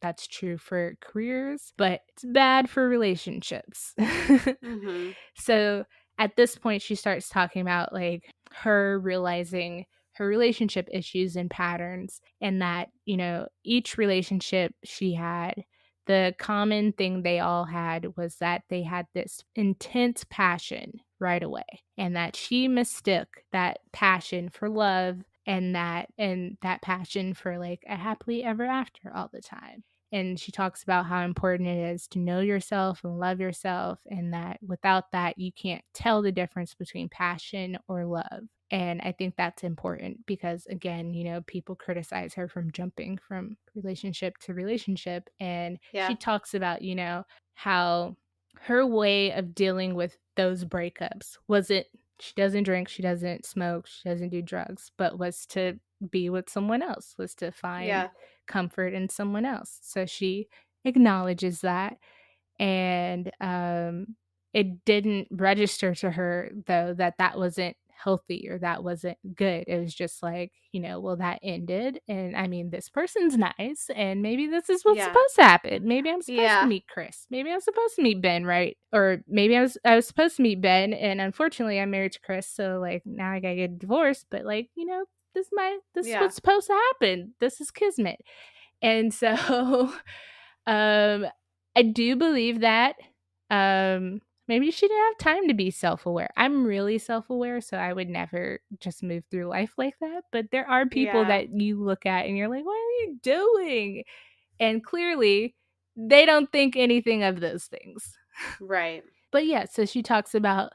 that's true for careers, but it's bad for relationships. Mhm. So at this point, she starts talking about like her realizing her relationship issues and patterns, and that, each relationship she had, the common thing they all had was that they had this intense passion right away, and that she mistook that passion for love, and that passion for like a happily ever after all the time. And she talks about how important it is to know yourself and love yourself, and that without that, you can't tell the difference between passion or love. And I think that's important because, again, people criticize her from jumping from relationship to relationship. And she Yeah. talks about, how her way of dealing with those breakups wasn't, she doesn't drink, she doesn't smoke, she doesn't do drugs, but was to be with someone else, was to find Yeah. comfort in someone else. So she acknowledges that. And it didn't register to her, though, that that wasn't healthy or that wasn't good. It was just like, well, that ended. And I mean, this person's nice. And maybe this is what's Yeah. supposed to happen. Maybe I'm supposed to Yeah. meet Chris. Maybe I'm supposed to meet Ben, right? Or maybe I was supposed to meet Ben. And unfortunately, I'm married to Chris. So, like, now I gotta get divorced. But, like, this is Yeah. what's supposed to happen. This is kismet. And so um I do believe that maybe she didn't have time to be self-aware. I'm really self-aware, so I would never just move through life like that. But there are people Yeah. that you look at and you're like, what are you doing? And clearly they don't think anything of those things. Right. But yeah, so she talks about,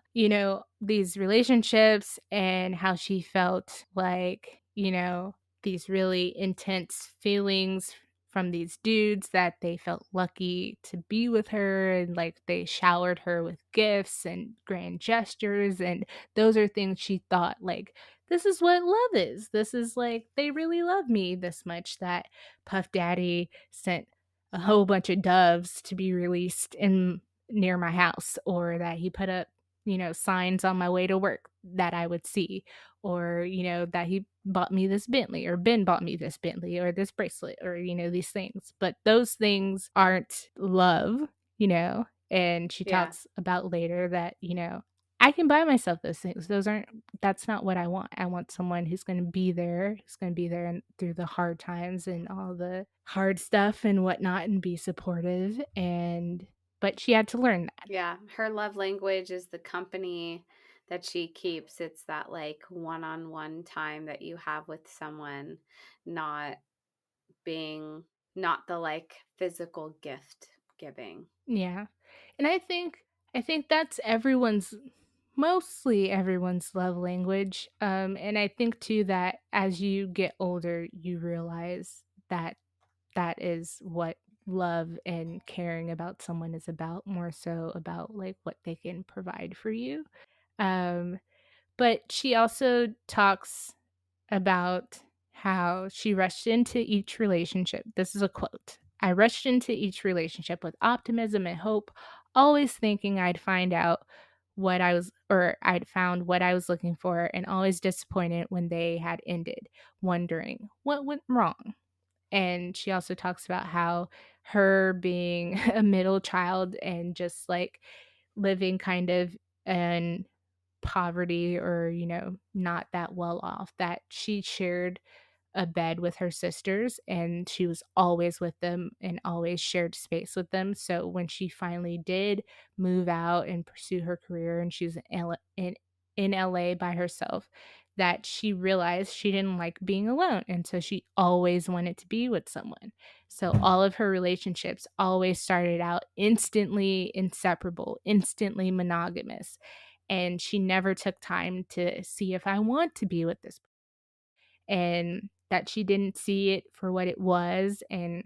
these relationships and how she felt like, these really intense feelings from these dudes, that they felt lucky to be with her, and like they showered her with gifts and grand gestures. And those are things she thought, like, this is what love is. This is like, they really love me this much that Puff Daddy sent a whole bunch of doves to be released in near my house, or that he put up, signs on my way to work that I would see, or, that he bought me this Bentley, or Ben bought me this Bentley, or this bracelet, or, these things. But those things aren't love, and she Yeah. talks about later that, I can buy myself those things. That's not what I want. I want someone who's going to be there, through the hard times and all the hard stuff and whatnot, and be supportive. But she had to learn that. Yeah. Her love language is the company that she keeps. It's that like one-on-one time that you have with someone, not being not the like physical gift giving. Yeah. And I think that's mostly everyone's love language. And I think too that as you get older, you realize that that is what love and caring about someone is about, more so about like what they can provide for you. Um, but she also talks about how she rushed into each relationship. This is a quote. I rushed into each relationship with optimism and hope, always thinking I'd found what I was looking for, and always disappointed when they had ended, wondering what went wrong. And she also talks about how her being a middle child and just like living kind of in poverty, or not that well off, that she shared a bed with her sisters, and she was always with them and always shared space with them. So when she finally did move out and pursue her career, and she was in LA by herself, that she realized she didn't like being alone. And so she always wanted to be with someone. So all of her relationships always started out instantly inseparable, instantly monogamous. And she never took time to see if I want to be with this, and that she didn't see it for what it was. And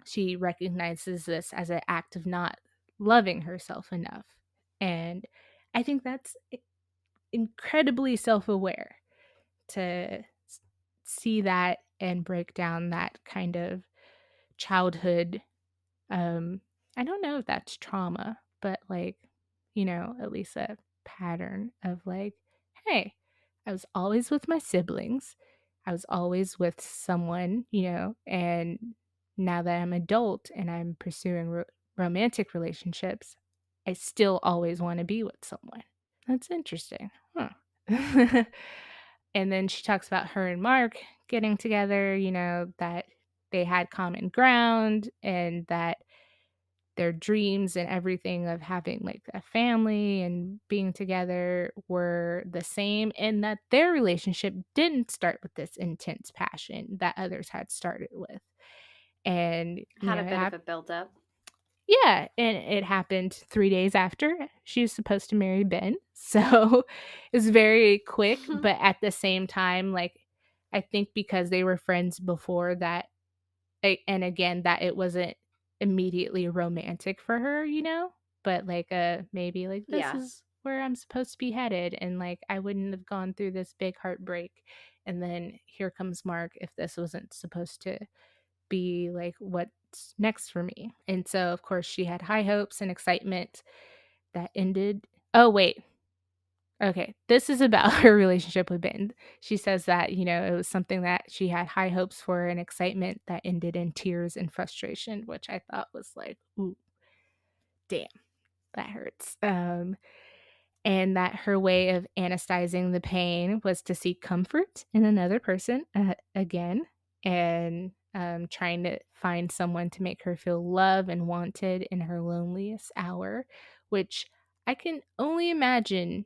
she recognizes this as an act of not loving herself enough. And I think that's incredibly self-aware to see that and break down that kind of childhood, I don't know if that's trauma, but like, at least a pattern of like, hey, I was always with my siblings, I was always with someone, and now that I'm adult and I'm pursuing romantic relationships, I still always want to be with someone. That's interesting. Huh. And then she talks about her and Mark getting together, that they had common ground and that their dreams and everything of having like a family and being together were the same, and that their relationship didn't start with this intense passion that others had started with. And, Had a bit of a build-up. yeah, and it happened 3 days after she was supposed to marry Ben. So it's very quick, but at the same time, like, I think because they were friends before that, and again, that it wasn't immediately romantic for her, but like maybe like this Yeah. is where I'm supposed to be headed, and like I wouldn't have gone through this big heartbreak, and then here comes Mark if this wasn't supposed to be like what's next for me. And so of course she had high hopes and excitement that ended. Oh wait. Okay, this is about her relationship with Ben. She says that, it was something that she had high hopes for and excitement that ended in tears and frustration, which I thought was like, ooh, damn, that hurts. And that her way of anesthetizing the pain was to seek comfort in another person, again, and trying to find someone to make her feel loved and wanted in her loneliest hour, which I can only imagine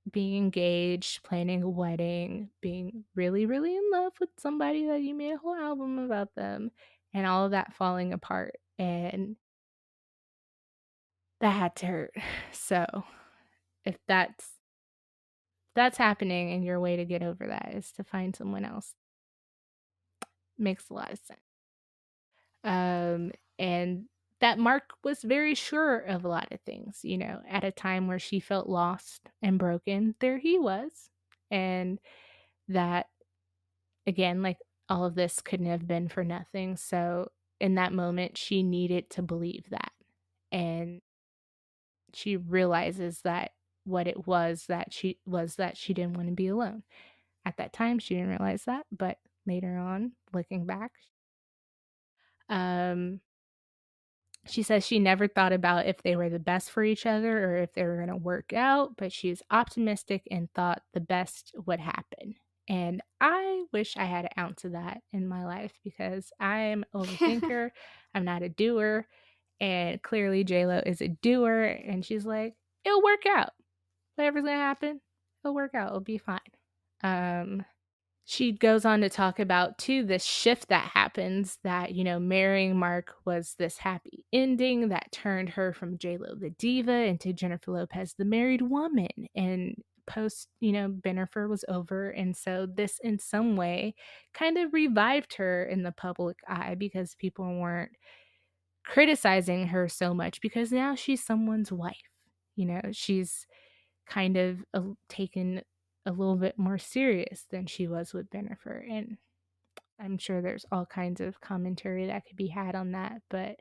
being engaged, planning a wedding, being really, really in love with somebody that you made a whole album about them, and all of that falling apart. And that had to hurt. So if that's happening and your way to get over that is to find someone else, makes a lot of sense. And that Mark was very sure of a lot of things, at a time where she felt lost and broken, there he was. And that, again, like, all of this couldn't have been for nothing. So in that moment, she needed to believe that. And she realizes that what it was that she didn't want to be alone. At that time, she didn't realize that, but later on, looking back, um, she says she never thought about if they were the best for each other or if they were going to work out, but she's optimistic and thought the best would happen. And I wish I had an ounce of that in my life because I'm an overthinker. I'm not a doer. And clearly J-Lo is a doer. And she's like, it'll work out. Whatever's going to happen, it'll work out. It'll be fine. She goes on to talk about, too, this shift that happens that, marrying Mark was this happy ending that turned her from J-Lo the diva into Jennifer Lopez the married woman. And post, Bennifer was over. And so this in some way kind of revived her in the public eye because people weren't criticizing her so much because now she's someone's wife. She's kind of taken a little bit more serious than she was with Bennifer. And I'm sure there's all kinds of commentary that could be had on that, but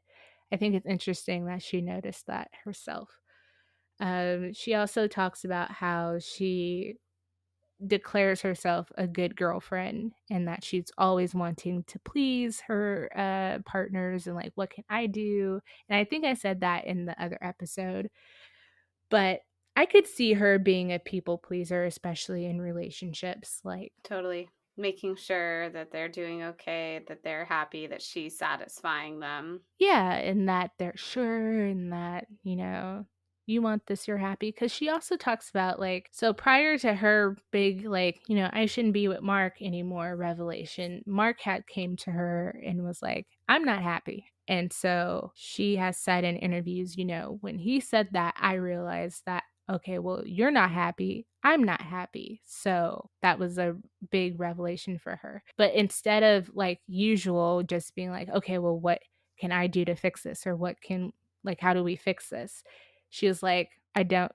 I think it's interesting that she noticed that herself. She also talks about how she declares herself a good girlfriend and that she's always wanting to please her partners and like, what can I do? And I think I said that in the other episode, but I could see her being a people pleaser, especially in relationships. Like, Totally. Making sure that they're doing okay, that they're happy, that she's satisfying them. yeah, and that they're sure and that, you want this, you're happy. Because she also talks about, like, so prior to her big, like, I shouldn't be with Mark anymore revelation, Mark had came to her and was like, I'm not happy. And so she has said in interviews, when he said that, I realized that, okay, well, you're not happy. I'm not happy. So that was a big revelation for her. But instead of, like, usual, just being like, okay, well, what can I do to fix this? Or how do we fix this? She was like, I don't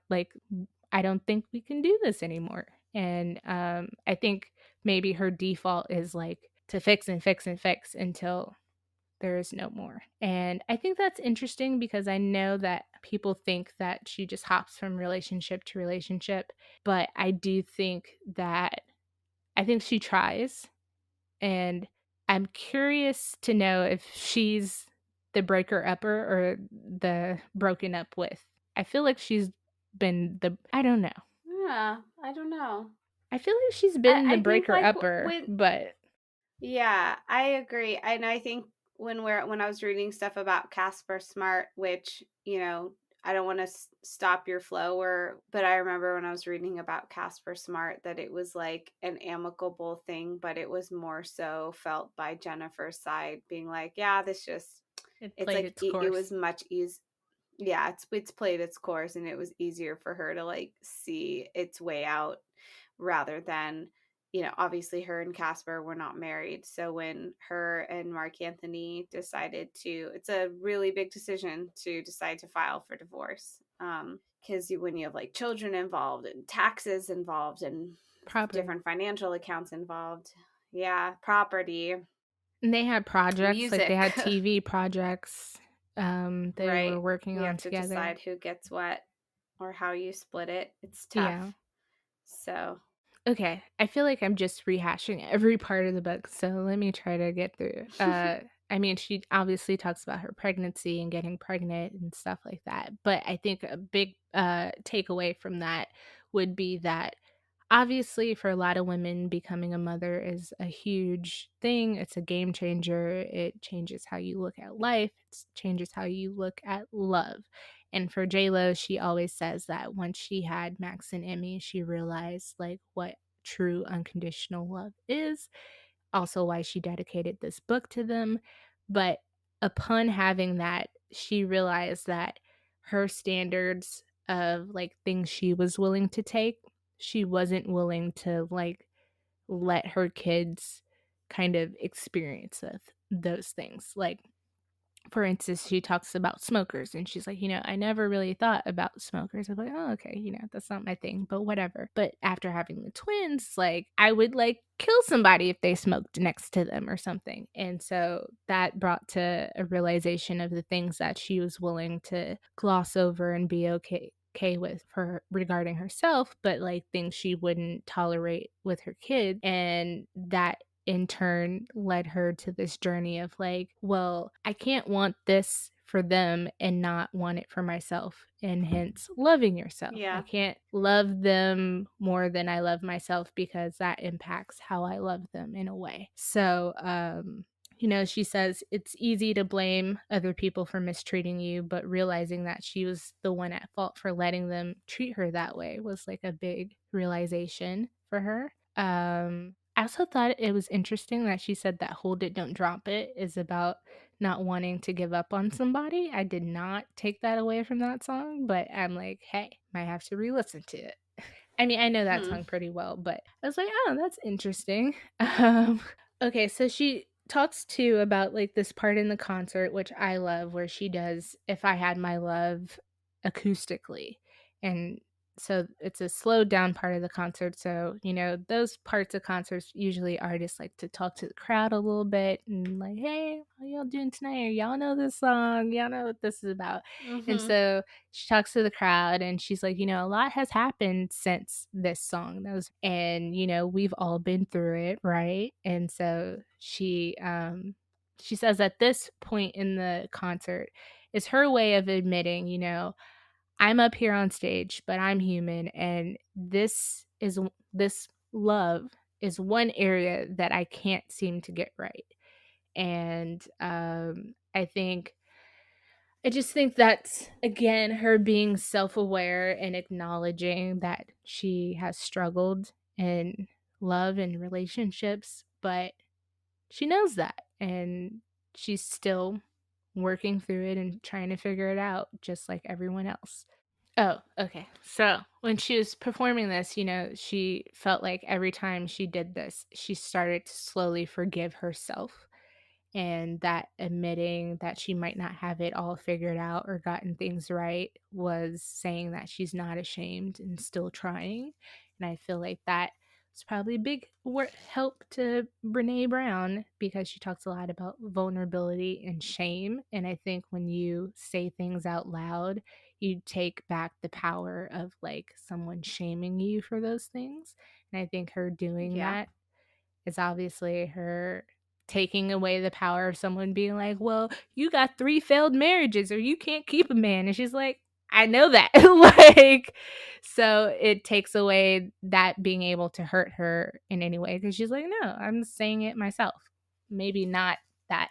think we can do this anymore. And I think maybe her default is like to fix and fix and fix until there is no more. And I think that's interesting because I know that people think that she just hops from relationship to relationship, but I do think that I think she tries, and I'm curious to know if she's the breaker upper or the broken up with. I feel like she's been I don't know. Yeah, I don't know. I feel like she's been the I think breaker like upper, with but yeah, I agree. And I think when I was reading stuff about Casper Smart, which, I don't want to stop your flow but I remember when I was reading about Casper Smart that it was like an amicable thing, but it was more so felt by Jennifer's side being like, yeah, it it's played like its it was course. much easier. Yeah, it's played its course and it was easier for her to like see its way out rather than, obviously her and Casper were not married. So when her and Marc Anthony decided it's a really big decision to decide to file for divorce. Because when you have like children involved and taxes involved and Property. different financial accounts involved, yeah, property, And they had projects, like they music, had TV projects they right? were working You on have to together. decide who gets what or how you split it. It's Yeah. tough. So, Okay, I feel like I'm just rehashing every part of the book, so let me try to get through. I mean, she obviously talks about her pregnancy and getting pregnant and stuff like that, but I think a big takeaway from that would be that obviously for a lot of women, becoming a mother is a huge thing. It's a game changer. It changes how you look at life. It changes how you look at love. And for Lo, she always says that once she had Max and Emmy, she realized like what true unconditional love is. Also, why she dedicated this book to them. But upon having that, she realized that her standards of like things she was willing to take, she wasn't willing to like let her kids kind of experience those things. Like, for instance, she talks about smokers and she's like, I never really thought about smokers. I'm like, oh, okay, that's not my thing, but whatever. But after having the twins, like, I would like kill somebody if they smoked next to them or something. And so that brought to a realization of the things that she was willing to gloss over and be okay with for regarding herself, but like things she wouldn't tolerate with her kid. And that in turn led her to this journey of like, well, I can't want this for them and not want it for myself, and hence loving yourself. I yeah. can't love them more than I love myself because that impacts how I love them in a way. So she says it's easy to blame other people for mistreating you, but realizing that she was the one at fault for letting them treat her that way was like a big realization for her. I also thought it was interesting that she said that Hold It, Don't Drop It is about not wanting to give up on somebody. I did not take that away from that song, but I'm like, hey, might have to re listen to it. I mean, I know that Hmm. song pretty well, but I was like, oh, that's interesting. Okay, so she talks too about like this part in the concert, which I love, where she does If I Had My Love acoustically. And so it's a slowed down part of the concert. So, those parts of concerts usually artists like to talk to the crowd a little bit and like, hey, how y'all doing tonight? Or y'all know this song? Y'all know what this is about? And Mm-hmm. so she talks to the crowd and she's like, a lot has happened since this song. And we've all been through it, right? And so she says at this point in the concert is her way of admitting, I'm up here on stage, but I'm human, and this love is one area that I can't seem to get right. And I think I just think that's, again, her being self-aware and acknowledging that she has struggled in love and relationships, but she knows that, and she's still working through it and trying to figure it out just like everyone else. Oh, okay. So when she was performing this, she felt like every time she did this, she started to slowly forgive herself, and that admitting that she might not have it all figured out or gotten things right was saying that she's not ashamed and still trying. And I feel like that was probably a big help to Brene Brown, because she talks a lot about vulnerability and shame. And I think when you say things out loud, you take back the power of like someone shaming you for those things. And I think her doing that is obviously her taking away the power of someone being like, well, you got 3 failed marriages or you can't keep a man. And she's like, I know that. Like, so it takes away that being able to hurt her in any way, because she's like, no, I'm saying it myself. Maybe not that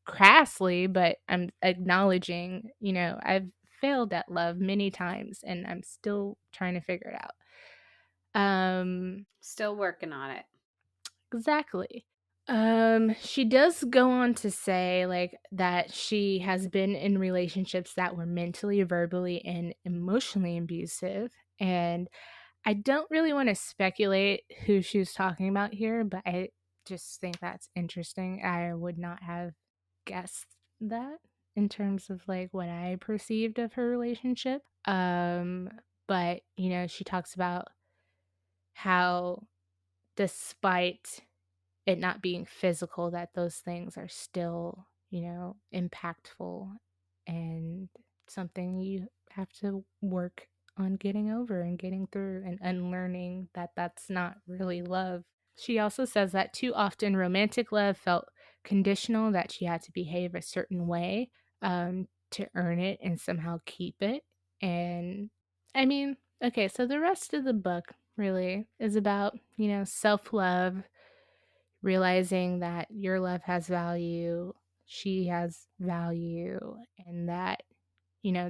crassly, but I'm acknowledging, I've failed at love many times and I'm still trying to figure it out. Still working on it. Exactly. She does go on to say like that she has been in relationships that were mentally, verbally, and emotionally abusive. And I don't really want to speculate who she was talking about here, but I just think that's interesting. I would not have guessed that in terms of like what I perceived of her relationship. But she talks about how despite it not being physical, that those things are still, impactful and something you have to work on getting over and getting through and unlearning that that's not really love. She also says that too often romantic love felt conditional, that she had to behave a certain way to earn it and somehow keep it. And I mean, okay, so the rest of the book really is about, self love, realizing that your love has value, she has value, and that,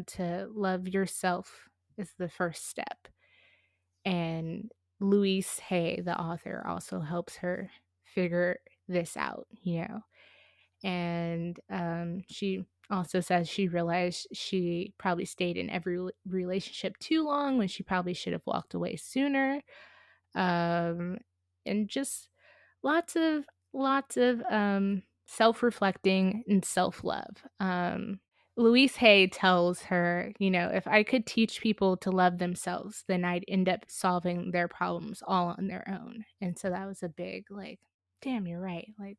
to love yourself is the first step. And Louise Hay, the author, also helps her figure this out, And she also says she realized she probably stayed in every relationship too long when she probably should have walked away sooner. And just lots of self-reflecting and self-love. Louise Hay tells her, if I could teach people to love themselves, then I'd end up solving their problems all on their own. And so that was a big, like, damn, you're right. Like,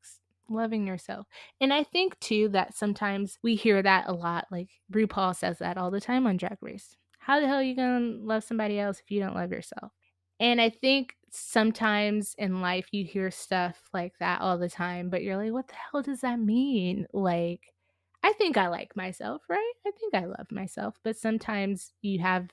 loving yourself. And I think too that sometimes we hear that a lot. Like RuPaul says that all the time on Drag Race. How the hell are you gonna love somebody else if you don't love yourself? And I think sometimes in life you hear stuff like that all the time, but you're like, what the hell does that mean? Like, I think I like myself, right? I think I love myself. But sometimes you have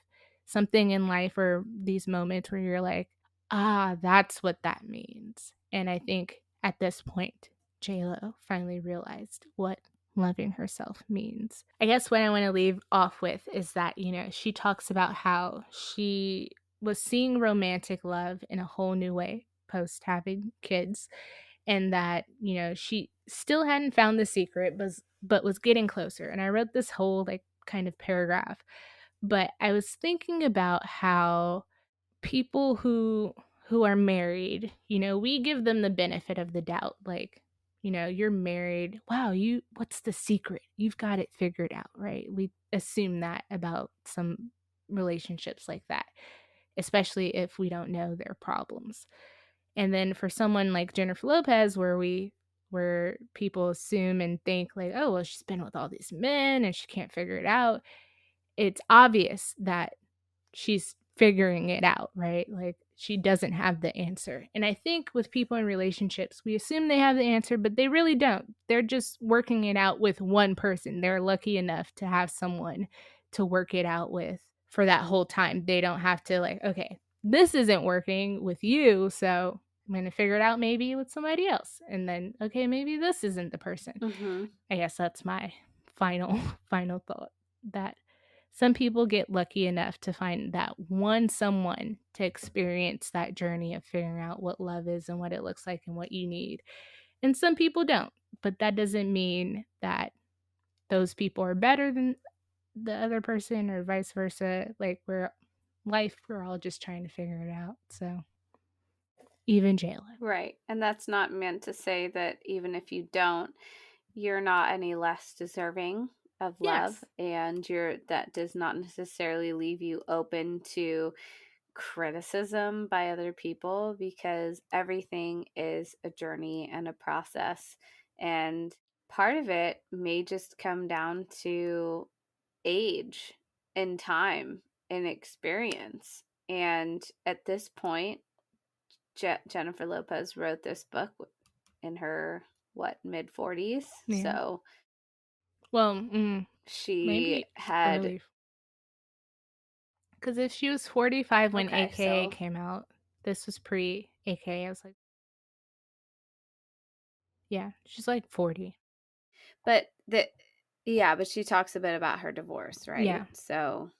something in life or these moments where you're like, that's what that means. And I think at this point, JLo finally realized what loving herself means. I guess what I want to leave off with is that, she talks about how she was seeing romantic love in a whole new way post having kids, and that, she still hadn't found the secret, but was getting closer. And I wrote this whole like kind of paragraph, but I was thinking about how people who are married, we give them the benefit of the doubt. Like, you're married. Wow, what's the secret? You've got it figured out, right? We assume that about some relationships like that, especially if we don't know their problems. And then for someone like Jennifer Lopez, where people assume and think like, oh, well, she's been with all these men and she can't figure it out. It's obvious that she's figuring it out, right? Like she doesn't have the answer. And I think with people in relationships, we assume they have the answer, but they really don't. They're just working it out with one person. They're lucky enough to have someone to work it out with for that whole time. They don't have to like, okay, this isn't working with you, so I'm going to figure it out maybe with somebody else. And then, okay, maybe this isn't the person. Mm-hmm. I guess that's my final thought, that some people get lucky enough to find that one someone to experience that journey of figuring out what love is and what it looks like and what you need. And some people don't. But that doesn't mean that those people are better than the other person or vice versa. Like, we're all just trying to figure it out. So even Jayla. Right. And that's not meant to say that even if you don't, you're not any less deserving of love. Yes. And that does not necessarily leave you open to criticism by other people, because everything is a journey and a process. And part of it may just come down to age and time and experience. And at this point, Jennifer Lopez wrote this book in her mid 40s. Yeah. So well, she maybe had early. Because if she was 45 when Okay, AKA so- came out, this was pre AKA. I was like, yeah, she's like 40. but she talks a bit about her divorce, right? Yeah. So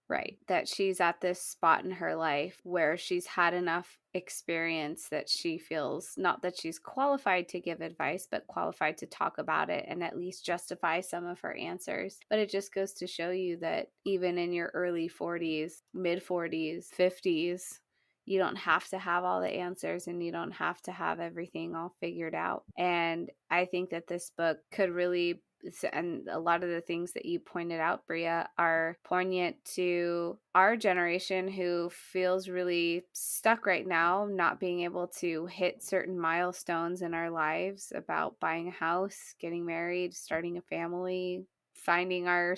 right, that she's at this spot in her life where she's had enough experience that she feels not that she's qualified to give advice, but qualified to talk about it and at least justify some of her answers. But it just goes to show you that even in your early 40s, mid 40s, 50s, you don't have to have all the answers and you don't have to have everything all figured out. And I think that this book could really, and a lot of the things that you pointed out, Bria, are poignant to our generation who feels really stuck right now, not being able to hit certain milestones in our lives about buying a house, getting married, starting a family, finding our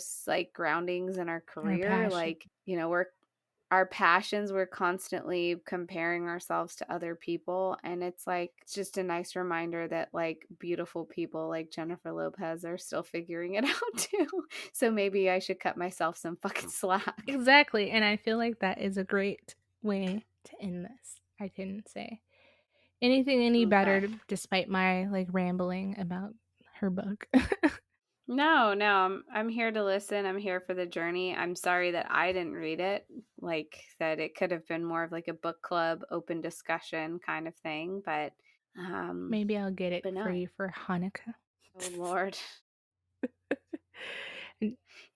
groundings in our career. Our passions, we're constantly comparing ourselves to other people, and it's just a nice reminder that beautiful people like Jennifer Lopez are still figuring it out too. So maybe I should cut myself some fucking slack. Exactly. And I feel like that is a great way to end this. I couldn't say anything any better despite my rambling about her book. No, I'm here to listen. I'm here for the journey. I'm sorry that I didn't read it. That it could have been more of a book club, open discussion kind of thing. But maybe I'll get it for you for Hanukkah. Oh Lord.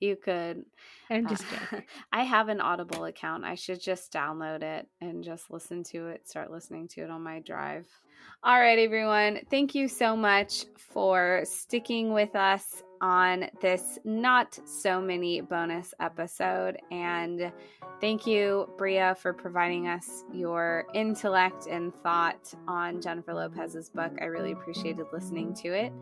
You could. I'm just joking. I have an Audible account. I should just download it and just start listening to it on my drive. All right, everyone. Thank you so much for sticking with us on this not so mini bonus episode. And thank you, Bria, for providing us your intellect and thought on Jennifer Lopez's book. I really appreciated listening to it.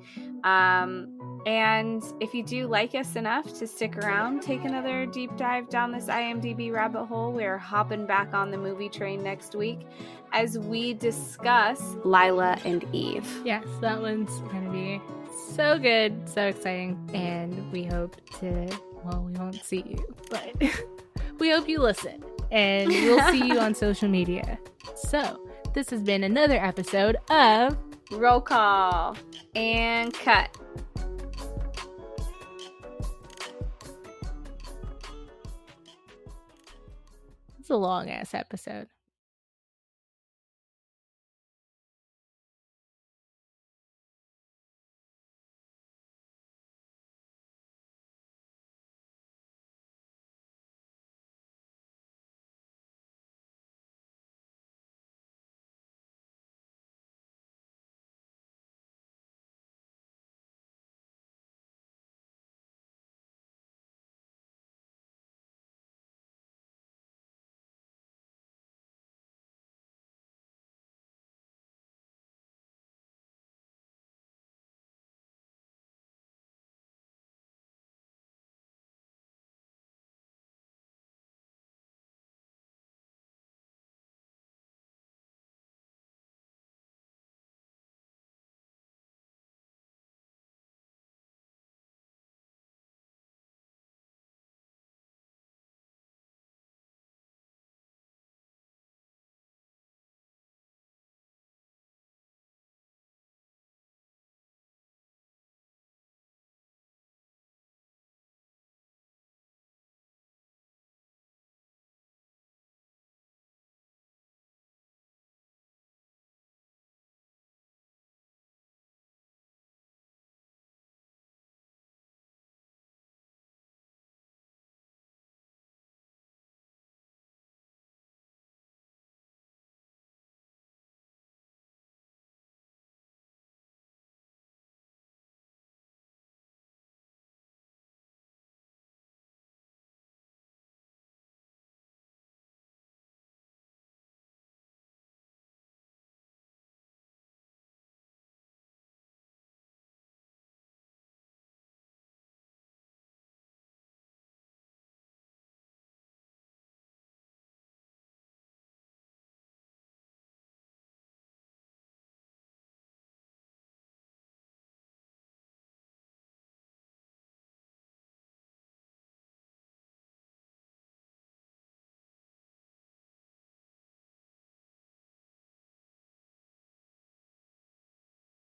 And if you do like us enough to stick around, take another deep dive down this IMDb rabbit hole. We're hopping back on the movie train next week as we discuss Lila and Eve. Yes, that one's going to be so good, so exciting, and we hope to, we won't see you, but we hope you listen, and we'll see you on social media. So, this has been another episode of Roll Call and Cut. It's a long-ass episode.